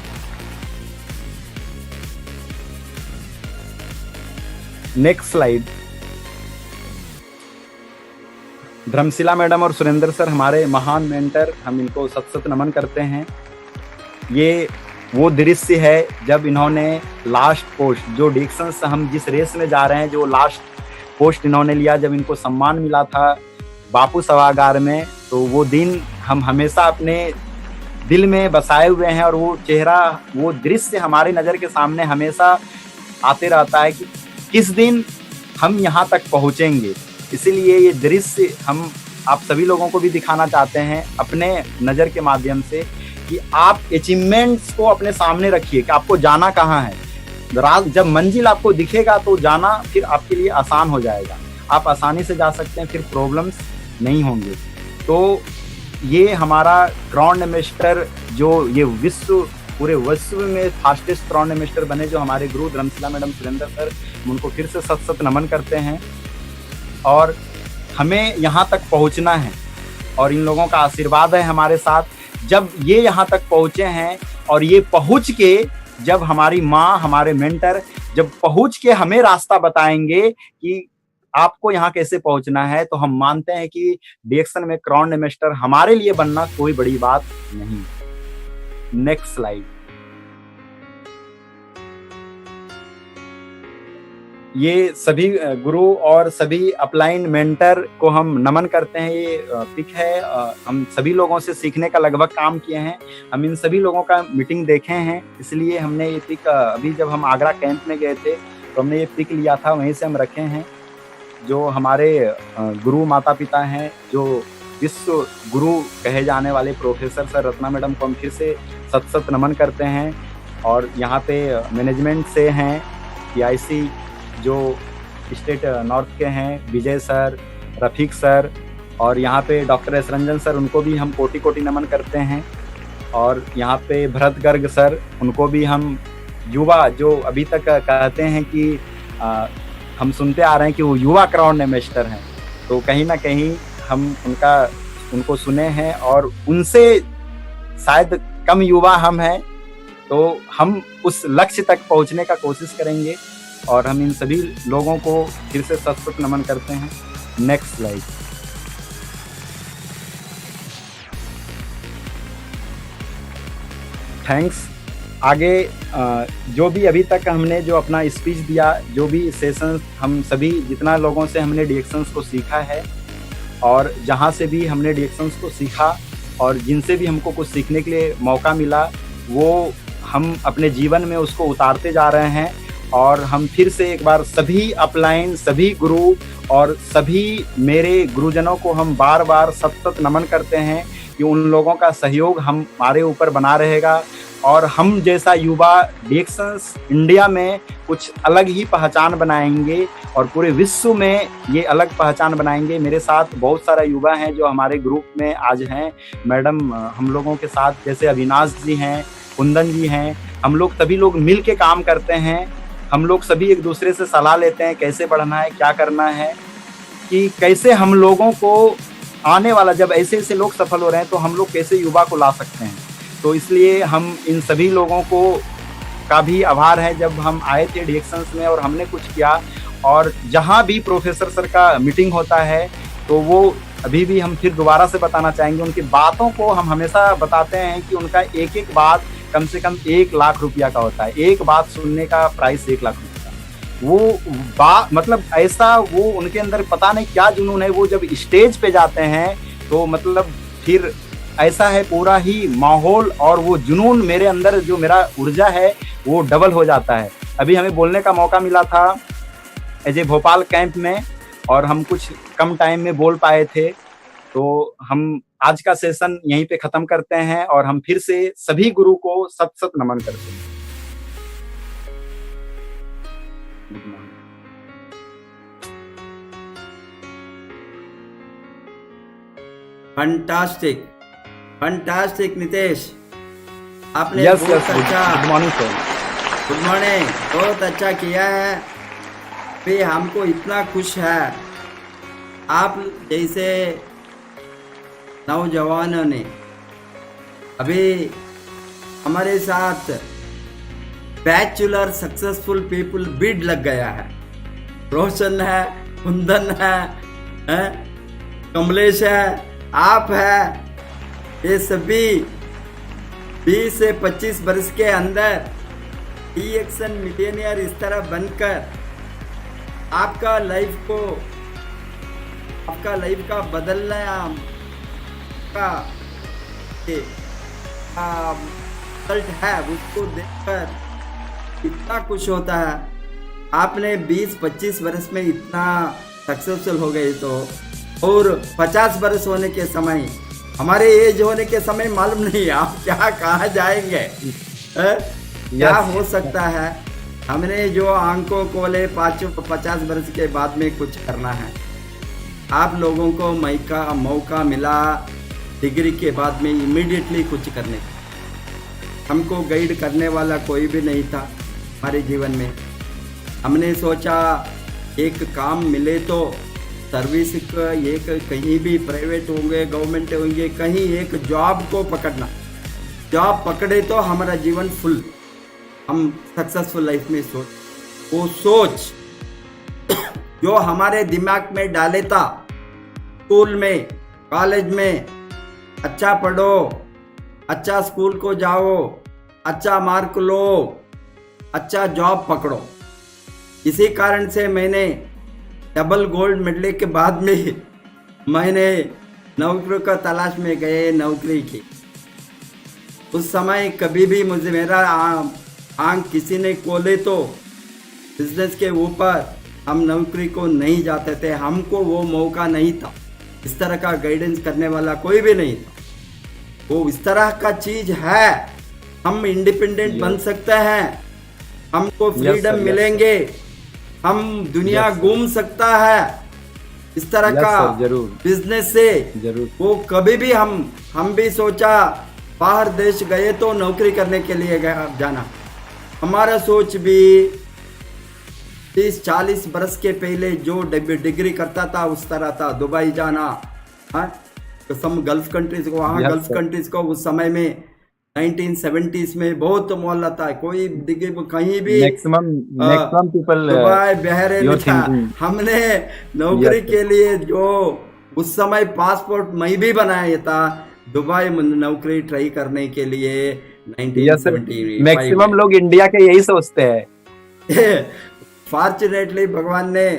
Speaker 2: Next slide. Dharamshila madam और सुरेंद्र सर हमारे महान मेंटर, हम इनको सत सत नमन करते हैं। ये वो दृश्य है जब इन्होंने लास्ट पोस्ट, जो डिक्शन से हम जिस रेस में जा रहे हैं, जो लास्ट पोस्ट इन्होंने लिया, जब इनको सम्मान मिला था बापू सभागार में, तो वो दिन हम हमेशा अपने दिल में बसाए हुए हैं, और वो चेहरा, वो दृश्य हमारी नज़र के सामने हमेशा आते रहता है कि किस दिन हम यहाँ तक पहुँचेंगे। इसीलिए ये दृश्य हम आप सभी लोगों को भी दिखाना चाहते हैं अपने नज़र के माध्यम से, कि आप अचीवमेंट्स को अपने सामने रखिए कि आपको जाना कहाँ है। रात जब मंजिल आपको दिखेगा तो जाना फिर आपके लिए आसान हो जाएगा, आप आसानी से जा सकते हैं, फिर प्रॉब्लम्स नहीं होंगे। तो ये हमारा ग्राउंड मास्टर, जो ये पूरे विश्व में फास्टेस्ट ग्राउंड मास्टर बने, जो हमारे गुरु धर्मशिला मैडम, सुरेंद्र सर, उनको फिर से सत सत नमन करते हैं। और हमें यहाँ तक पहुँचना है, और इन लोगों का आशीर्वाद है हमारे साथ। जब ये यहाँ तक पहुँचे हैं, और ये पहुँच के जब हमारी माँ, हमारे मेंटर जब पहुँच के हमें रास्ता बताएंगे कि आपको यहाँ कैसे पहुँचना है, तो हम मानते हैं कि डिएक्शन में ग्राउंड मास्टर हमारे लिए बनना कोई बड़ी बात नहीं। Next slide. ये सभी गुरु और सभी अपलाइन मेंटर को हम नमन करते हैं। ये पिक है, हम सभी लोगों से सीखने का लगभग काम किए हैं। हम इन सभी लोगों का मीटिंग देखे हैं, इसलिए हमने ये पिक, अभी जब हम आगरा कैंप में गए थे तो हमने ये पिक लिया था, वहीं से हम रखे हैं। जो हमारे गुरु माता पिता हैं, जो विश्व गुरु कहे जाने वाले प्रोफेसर सर रत्ना मैडम को हम फिर से सत सत नमन करते हैं। और यहाँ पे मैनेजमेंट से हैं PIC जो स्टेट नॉर्थ के हैं, विजय सर, रफीक सर, और यहाँ पे डॉक्टर एस रंजन सर, उनको भी हम कोटि कोटि नमन करते हैं। और यहाँ पे भरत गर्ग सर, उनको भी हम युवा, जो अभी तक कहते हैं कि हम सुनते आ रहे हैं कि वो युवा ग्राउंड मास्टर हैं, तो कहीं ना कहीं हम उनको सुने हैं, और उनसे शायद कम युवा हम हैं, तो हम उस लक्ष्य तक पहुँचने का कोशिश करेंगे। और हम इन सभी लोगों को फिर से सत सत नमन करते हैं। Next slide. थैंक्स। आगे जो भी अभी तक हमने जो अपना स्पीच दिया, जो भी सेशन, हम सभी जितना लोगों से हमने डिएक्शंस को सीखा है, और जहाँ से भी हमने डिएक्शंस को सीखा और जिनसे भी हमको कुछ सीखने के लिए मौका मिला, वो हम अपने जीवन में उसको उतारते जा रहे हैं। और हम फिर से एक बार सभी अपलाइन, सभी गुरु और सभी मेरे गुरुजनों को हम बार बार सत सत नमन करते हैं कि उन लोगों का सहयोग हमारे ऊपर बना रहेगा, और हम जैसा युवा डिएक्शंस इंडिया में कुछ अलग ही पहचान बनाएंगे, और पूरे विश्व में ये अलग पहचान बनाएंगे। मेरे साथ बहुत सारा युवा हैं जो हमारे ग्रुप में आज हैं। मैडम हम लोगों के साथ जैसे अविनाश जी हैं, कुंदन जी हैं, हम लोग सभी लोग मिल के काम करते हैं। हम लोग सभी एक दूसरे से सलाह लेते हैं कैसे बढ़ना है, क्या करना है, कि कैसे हम लोगों को आने वाला, जब ऐसे ऐसे लोग सफल हो रहे हैं, तो हम लोग कैसे युवा को ला सकते हैं। तो इसलिए हम इन सभी लोगों को का भी आभार है, जब हम आए थे डिएक्शंस में और हमने कुछ किया। और जहाँ भी प्रोफेसर सर का मीटिंग होता है, तो वो अभी भी हम फिर दोबारा से बताना चाहेंगे, उनकी बातों को हम हमेशा बताते हैं कि उनका एक एक बात कम से कम 1 लाख रुपया का होता है। एक बात सुनने का प्राइस 1 लाख रुपया। वो बात मतलब ऐसा, वो उनके अंदर पता नहीं क्या जुनून है। वो जब स्टेज पे जाते हैं तो मतलब फिर ऐसा है, पूरा ही माहौल और वो जुनून मेरे अंदर, जो मेरा ऊर्जा है वो डबल हो जाता है। अभी हमें बोलने का मौका मिला था एज ए भोपाल कैंप में, और हम कुछ कम टाइम में बोल पाए थे। तो हम आज का सेशन यहीं पे खत्म करते हैं, और हम फिर से सभी गुरु को सत सत नमन करते हैं।
Speaker 1: फंटास्टिक, फंटास्टिक नितेश, आपने
Speaker 2: यस
Speaker 1: बहुत
Speaker 2: यस,
Speaker 1: अच्छा
Speaker 2: good morning sir.
Speaker 1: Good morning. बहुत अच्छा किया है भी, हमको इतना खुश है आप जैसे नौजवानों ने अभी हमारे साथ बैचलर सक्सेसफुल पीपल बीड लग गया है। रोशन है, कुंदन है, कमलेश है, आप है, ये सभी 20 से 25 वर्ष के अंदर डीएक्सन मिलियनियर इस तरह बनकर आपका लाइफ का बदलना का रिजल्ट है, उसको देखकर इतना खुश होता है। आपने 20-25 वर्ष में इतना सक्सेसफुल हो गए तो, और 50 वर्ष होने के समय, हमारे एज होने के समय मालूम नहीं आप क्या कहाँ जाएंगे, क्या हो सकता है। हमने जो आंखों खोले 50 वर्ष के बाद में कुछ करना है। आप लोगों को मौका मिला डिग्री के बाद में इमीडिएटली कुछ करने का। हमको गाइड करने वाला कोई भी नहीं था हमारे जीवन में। हमने सोचा एक काम मिले तो सर्विस का, एक कहीं भी प्राइवेट होंगे गवर्नमेंट होंगे, कहीं एक जॉब को पकड़ना, जॉब पकड़े तो हमारा जीवन फुल, हम सक्सेसफुल लाइफ में वो सोच जो हमारे दिमाग में डाले था स्कूल में कॉलेज में, अच्छा पढ़ो, अच्छा स्कूल को जाओ, अच्छा मार्क लो, अच्छा जॉब पकड़ो। इसी कारण से मैंने डबल गोल्ड मेडल के बाद में मैंने नौकरी का तलाश में गए नौकरी की। उस समय कभी भी मुझे मेरा आंख किसी ने खोले तो बिजनेस के ऊपर हम नौकरी को नहीं जाते थे। हमको वो मौका नहीं था, इस तरह का गाइडेंस करने वाला कोई भी नहीं था। वो इस तरह का चीज है, हम इंडिपेंडेंट बन सकते हैं, हमको फ्रीडम मिलेंगे, हम दुनिया घूम सकता है इस तरह का बिजनेस से। जरूर वो कभी भी हम भी सोचा बाहर देश गए तो नौकरी करने के लिए जाना। हमारा सोच भी 30-40 बरस के पहले जो डिग्री करता था उस तरह था, दुबई जाना, तो सम गल्फ कंट्रीज को, वहाँ गल्फ कंट्रीज को उस समय में 1970s में बहुत मोहल्ला था। कोई कहीं भी
Speaker 2: मैक्सिमम पीपल
Speaker 1: दुबई बहरेन था। हमने नौकरी के लिए जो उस समय पासपोर्ट मैं भी बनाया था दुबई नौकरी ट्राई करने के लिए 1970।
Speaker 2: मैक्सिमम लोग इंडिया के यही सोचते हैं।
Speaker 1: फॉर्चुनेटली भगवान ने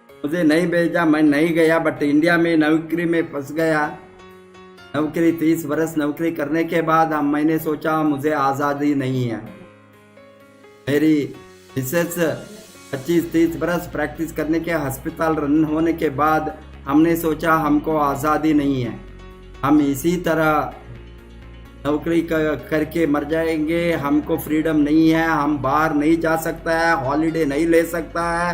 Speaker 1: मुझे नहीं भेजा, मैं नहीं गया, बट इंडिया में नौकरी में फंस गया। नौकरी 30 वर्ष नौकरी करने के बाद मैंने सोचा मुझे आज़ादी नहीं है। मेरी मिसेस 25-30 वर्ष प्रैक्टिस करने के अस्पताल रन होने के बाद हमने सोचा हमको आज़ादी नहीं है, हम इसी तरह नौकरी करके मर जाएंगे, हमको फ्रीडम नहीं है, हम बाहर नहीं जा सकता है, हॉलीडे नहीं ले सकता है,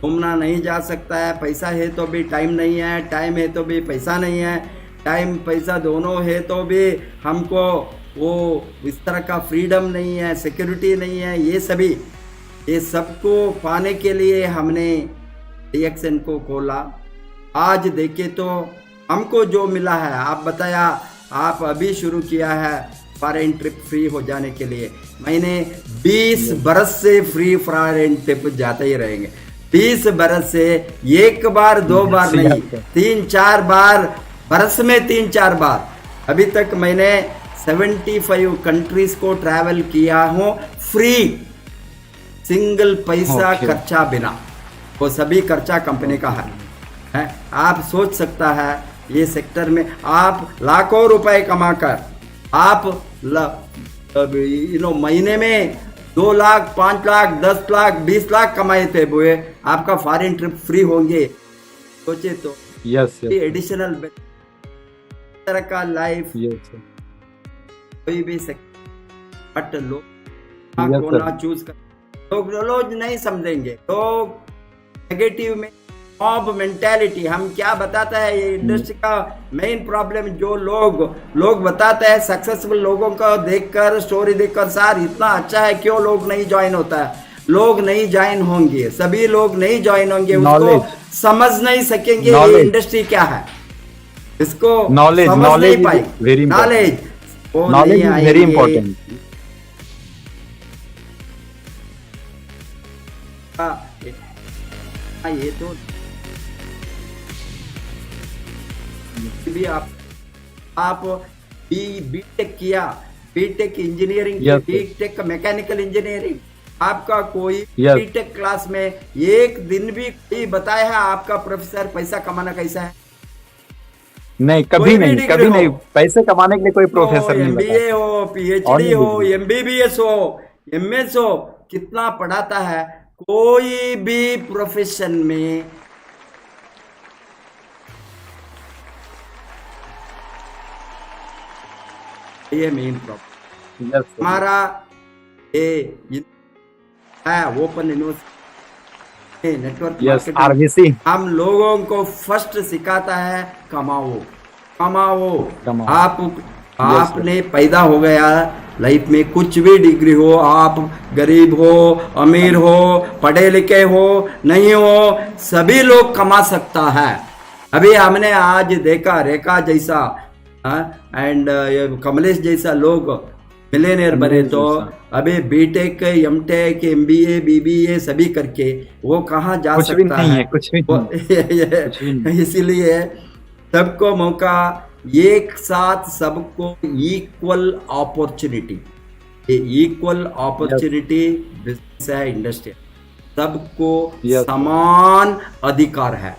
Speaker 1: घूमना नहीं जा सकता है, पैसा है तो भी टाइम नहीं है, टाइम है तो भी पैसा नहीं है, टाइम पैसा दोनों है तो भी हमको वो इस तरह का फ्रीडम नहीं है, सिक्योरिटी नहीं है। ये सबको पाने के लिए हमने डीएक्सन को खोला। आज देखे तो हमको जो मिला है, आप बताया आप अभी शुरू किया है फॉरेन ट्रिप फ्री हो जाने के लिए। मैंने 20 बरस से फ्री फॉरेन ट्रिप जाते ही रहेंगे। 20 बरस से एक बार 2 बार नहीं, 3-4 बार, बरस में 3-4 बार। अभी तक मैंने 75 कंट्रीज को ट्रैवल किया हूँ फ्री, सिंगल पैसा खर्चा बिना। वो सभी खर्चा कंपनी का है। आप सोच सकता है ये सेक्टर में आप लाखों रुपए कमाकर आप महीने में 2 लाख, 5 लाख, 10 लाख, 20 लाख कमाए थे वो, आपका फॉरेन ट्रिप फ्री होंगे। सोचे तो एडिशनल तरह का लाइफ कोई भी सेक्टर, बट लोग चूज कर, लोग नहीं समझेंगे, लोग नेगेटिव में मॉब मेंटेलिटी। हम क्या बताता है ये इंडस्ट्री का मेन प्रॉब्लम, जो लोग बताते हैं सक्सेसफुल लोगों को देखकर, स्टोरी देखकर, सर इतना अच्छा है क्यों लोग नहीं ज्वाइन होता है। लोग नहीं ज्वाइन होंगे, सभी लोग नहीं ज्वाइन होंगे, उसको
Speaker 2: Knowledge.
Speaker 1: समझ नहीं सकेंगे ये
Speaker 2: Knowledge.
Speaker 1: इंडस्ट्री क्या है, इसको
Speaker 2: Knowledge,
Speaker 1: समझ
Speaker 2: knowledge
Speaker 1: नहीं पाए।
Speaker 2: is very important.
Speaker 1: नॉलेज वो
Speaker 2: Knowledge
Speaker 1: नहीं
Speaker 2: is very
Speaker 1: आएंगे।
Speaker 2: important.
Speaker 1: ये तो भी आप बीटेक किया, BTech engineering,
Speaker 2: Yes, sir.
Speaker 1: BTech mechanical engineering, आपका कोई
Speaker 2: Yes.
Speaker 1: बीटेक क्लास में एक दिन भी कोई बताया है आपका प्रोफेसर पैसा कमाना कैसा है?
Speaker 2: नहीं,
Speaker 1: कोई
Speaker 2: कभी
Speaker 1: भी
Speaker 2: नहीं,
Speaker 1: डिग्री
Speaker 2: कभी
Speaker 1: हो।
Speaker 2: नहीं। पैसे कमाने के लिए कोई प्रोफेसर नहीं
Speaker 1: एमबीए
Speaker 2: बताता।
Speaker 1: हो, पीएचडी
Speaker 2: Only
Speaker 1: हो,
Speaker 2: degree.
Speaker 1: एमबीबीएस हो, एमएस हो, कितना पढ़ाता है? कोई भी प्रोफेशन में ये मेन प्रॉब्लम
Speaker 2: Yes, sir.
Speaker 1: हमारा ये है open university network
Speaker 2: Yes,
Speaker 1: marketing.
Speaker 2: RVC.
Speaker 1: हम लोगों को फर्स्ट सिखाता है कमाओ, कमाओ।
Speaker 2: कमाओ।
Speaker 1: आपने पैदा हो गया लाइफ में, कुछ भी डिग्री हो, आप गरीब हो, अमीर हो, पढ़े लिखे हो, नहीं हो, सभी लोग कमा सकता है। अभी हमने आज देखा रेखा जैसा एंड कमलेश जैसा लोग मिलेनियर बने,
Speaker 2: कमलेश
Speaker 1: तो
Speaker 2: जैसा।
Speaker 1: अभी बीटेक, एमटेक, एमबीए, बीबीए सभी करके वो कहाँ जा
Speaker 2: कुछ भी
Speaker 1: सकता
Speaker 2: नहीं
Speaker 1: है?
Speaker 2: है, कुछ भी
Speaker 1: वो-
Speaker 2: नहीं। कुछ भी नहीं।
Speaker 1: इसीलिए सबको मौका, एक साथ सबको इक्वल अपॉर्चुनिटी, ये इक्वल अपॉर्चुनिटी बिजनेस है, इंडस्ट्री, सबको
Speaker 2: Yes.
Speaker 1: समान अधिकार है,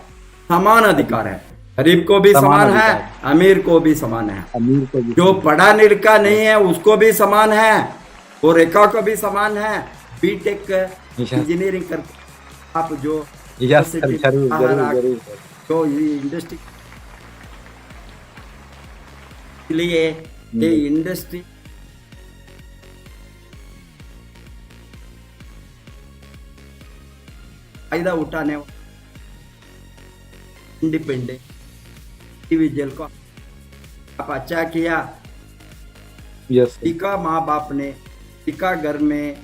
Speaker 1: समान अधिकार है। गरीब को भी
Speaker 2: समान
Speaker 1: समान है,
Speaker 2: अधिकार।
Speaker 1: अमीर को भी समान है,
Speaker 2: अमीर को भी।
Speaker 1: जो पढ़ा लिखा नहीं है उसको भी समान है, और रेखा को भी समान है। BTech
Speaker 2: Yes.
Speaker 1: इंजीनियरिंग कर आप जो
Speaker 2: Yes, sir,
Speaker 1: university
Speaker 2: जरूर
Speaker 1: बाहर
Speaker 2: जरूर
Speaker 1: आ-
Speaker 2: जरूर sir.
Speaker 1: तो ये इंडस्ट्री, इसलिए ये इंडस्ट्री फायदा उठाने इंडिपेंडेंट इंडिविजुअल को आप अच्छा किया,
Speaker 2: Yes, sir.
Speaker 1: टीका माँ बाप ने, टीका घर में,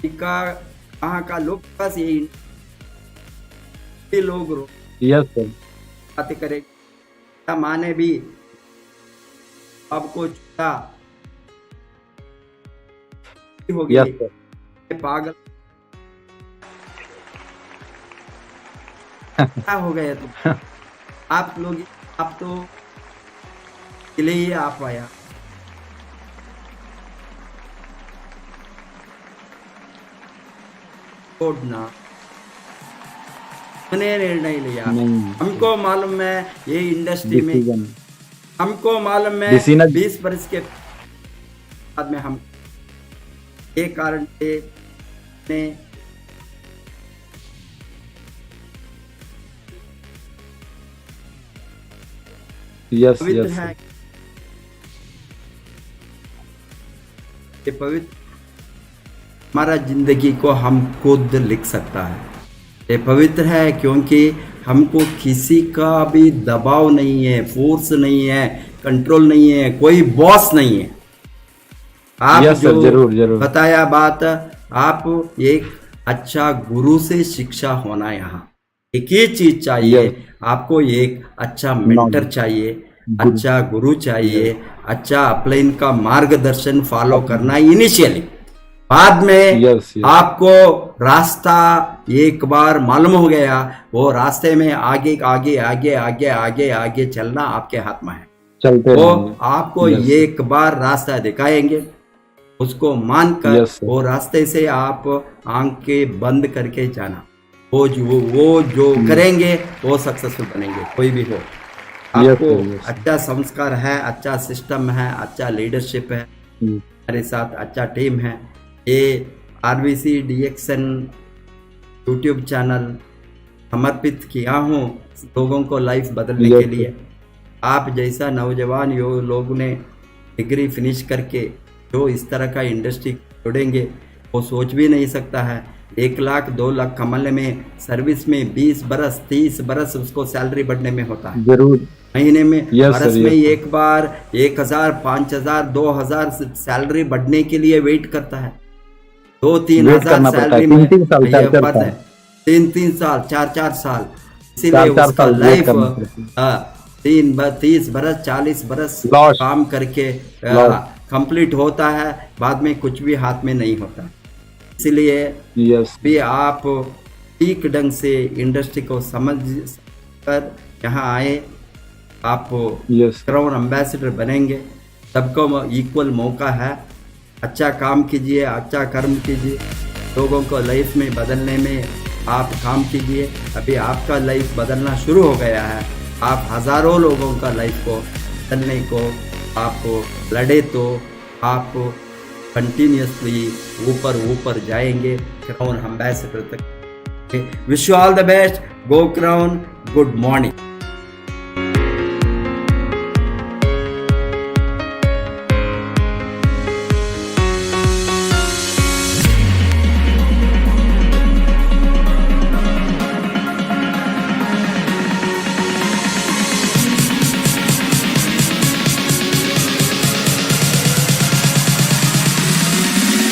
Speaker 1: टीका कहाँ का लोग बस ये लोग
Speaker 2: Yes, sir.
Speaker 1: बातें करें। माँ ने भी आपको छूटा हो गई,
Speaker 2: Yes, sir.
Speaker 1: ये पागल क्या हो गया तुम? आप लोग, आप तो के लिए ही आप आया, छोड़ना मैंने निर्णय लिया।
Speaker 2: नहीं।
Speaker 1: हमको मालूम है ये इंडस्ट्री में,
Speaker 2: Decision.
Speaker 1: हमको मालूम है
Speaker 2: Decision-
Speaker 1: 20 वर्ष के बाद में हम ये कारण से ने
Speaker 2: Yes,
Speaker 1: पवित्र
Speaker 2: yes,
Speaker 1: है,
Speaker 2: sir.
Speaker 1: ये पवित्र हमारा जिंदगी को हम खुद लिख सकता है। ये पवित्र है क्योंकि हमको किसी का भी दबाव नहीं है, फोर्स नहीं है, कंट्रोल नहीं है, कोई बॉस नहीं है। आप
Speaker 2: Yes, sir,
Speaker 1: जो
Speaker 2: जरूर, जरूर।
Speaker 1: बताया बात, आप एक अच्छा गुरु से शिक्षा होना, यहाँ एक ही चीज चाहिए,
Speaker 2: Yes.
Speaker 1: आपको एक अच्छा मेंटर
Speaker 2: Knowledge.
Speaker 1: चाहिए,
Speaker 2: गुरु।
Speaker 1: अच्छा गुरु चाहिए, अच्छा अपलाइन का मार्गदर्शन फॉलो करना इनिशियली। बाद में
Speaker 2: Yes, yes.
Speaker 1: आपको रास्ता एक बार मालूम हो गया, वो रास्ते में आगे आगे आगे आगे आगे आगे चलना आपके हाथ में है।
Speaker 2: चलते
Speaker 1: वो
Speaker 2: रहेंगे।
Speaker 1: आपको
Speaker 2: Yes.
Speaker 1: एक बार रास्ता दिखाएंगे, उसको मानकर
Speaker 2: Yes, sir.
Speaker 1: वो रास्ते से आप आंखें बंद करके जाना। वो जो करेंगे वो सक्सेसफुल बनेंगे, कोई भी हो।
Speaker 2: Yes,
Speaker 1: आपको
Speaker 2: sir, yes, sir.
Speaker 1: अच्छा संस्कार है, अच्छा सिस्टम है, अच्छा लीडरशिप है,
Speaker 2: हम्म,
Speaker 1: हमारे साथ अच्छा टीम है। ये आरवीसी डीएक्सन यूट्यूब चैनल समर्पित किया हूँ लोगों को लाइफ बदलने
Speaker 2: Yes,
Speaker 1: के लिए। आप जैसा नौजवान यो लोग ने डिग्री फिनिश करके जो इस तरह का इंडस्ट्री जुड़ेंगे, वो सोच भी नहीं सकता है। 1 लाख 2 लाख कमाने में, सर्विस में 20 बरस 30 बरस उसको सैलरी बढ़ने में होता है।
Speaker 2: जरूर।
Speaker 1: महीने में
Speaker 2: Yes,
Speaker 1: बरस
Speaker 2: sir,
Speaker 1: में
Speaker 2: yes, sir.
Speaker 1: एक बार 1000 5000 2000 सैलरी बढ़ने के लिए वेट करता है। 2-3
Speaker 2: वेट
Speaker 1: हजार
Speaker 2: करना पड़ता है,
Speaker 1: सैलरी में
Speaker 2: 3-3 साल,
Speaker 1: ये
Speaker 2: 4-4
Speaker 1: बढ़ता
Speaker 2: साल।
Speaker 1: है। 3-3 साल 4-4 साल, इसीलिए
Speaker 2: 4-4
Speaker 1: उसका
Speaker 2: साल वेट
Speaker 1: लाइफ
Speaker 2: करना पड़ता है।
Speaker 1: 30 बरस 40 बरस
Speaker 2: Lost.
Speaker 1: काम करके
Speaker 2: Lost.
Speaker 1: कंप्लीट होता है, बाद में कुछ भी हाथ में नहीं होता। इसीलिए
Speaker 2: यस।
Speaker 1: भी आप ठीक ढंग से इंडस्ट्री को समझ कर यहाँ आए, आप
Speaker 2: यस।
Speaker 1: क्राउन एम्बेसडर बनेंगे। सबको इक्वल मौका है, अच्छा काम कीजिए, अच्छा कर्म कीजिए, लोगों को लाइफ में बदलने में आप काम कीजिए। अभी आपका लाइफ बदलना शुरू हो गया है, आप हज़ारों लोगों का लाइफ को बदलने को आप लड़े तो आप कंटिन्यूसली ऊपर जाएंगे क्राउन एम्बेसडर तक। Wish you all the best, go crown, good morning.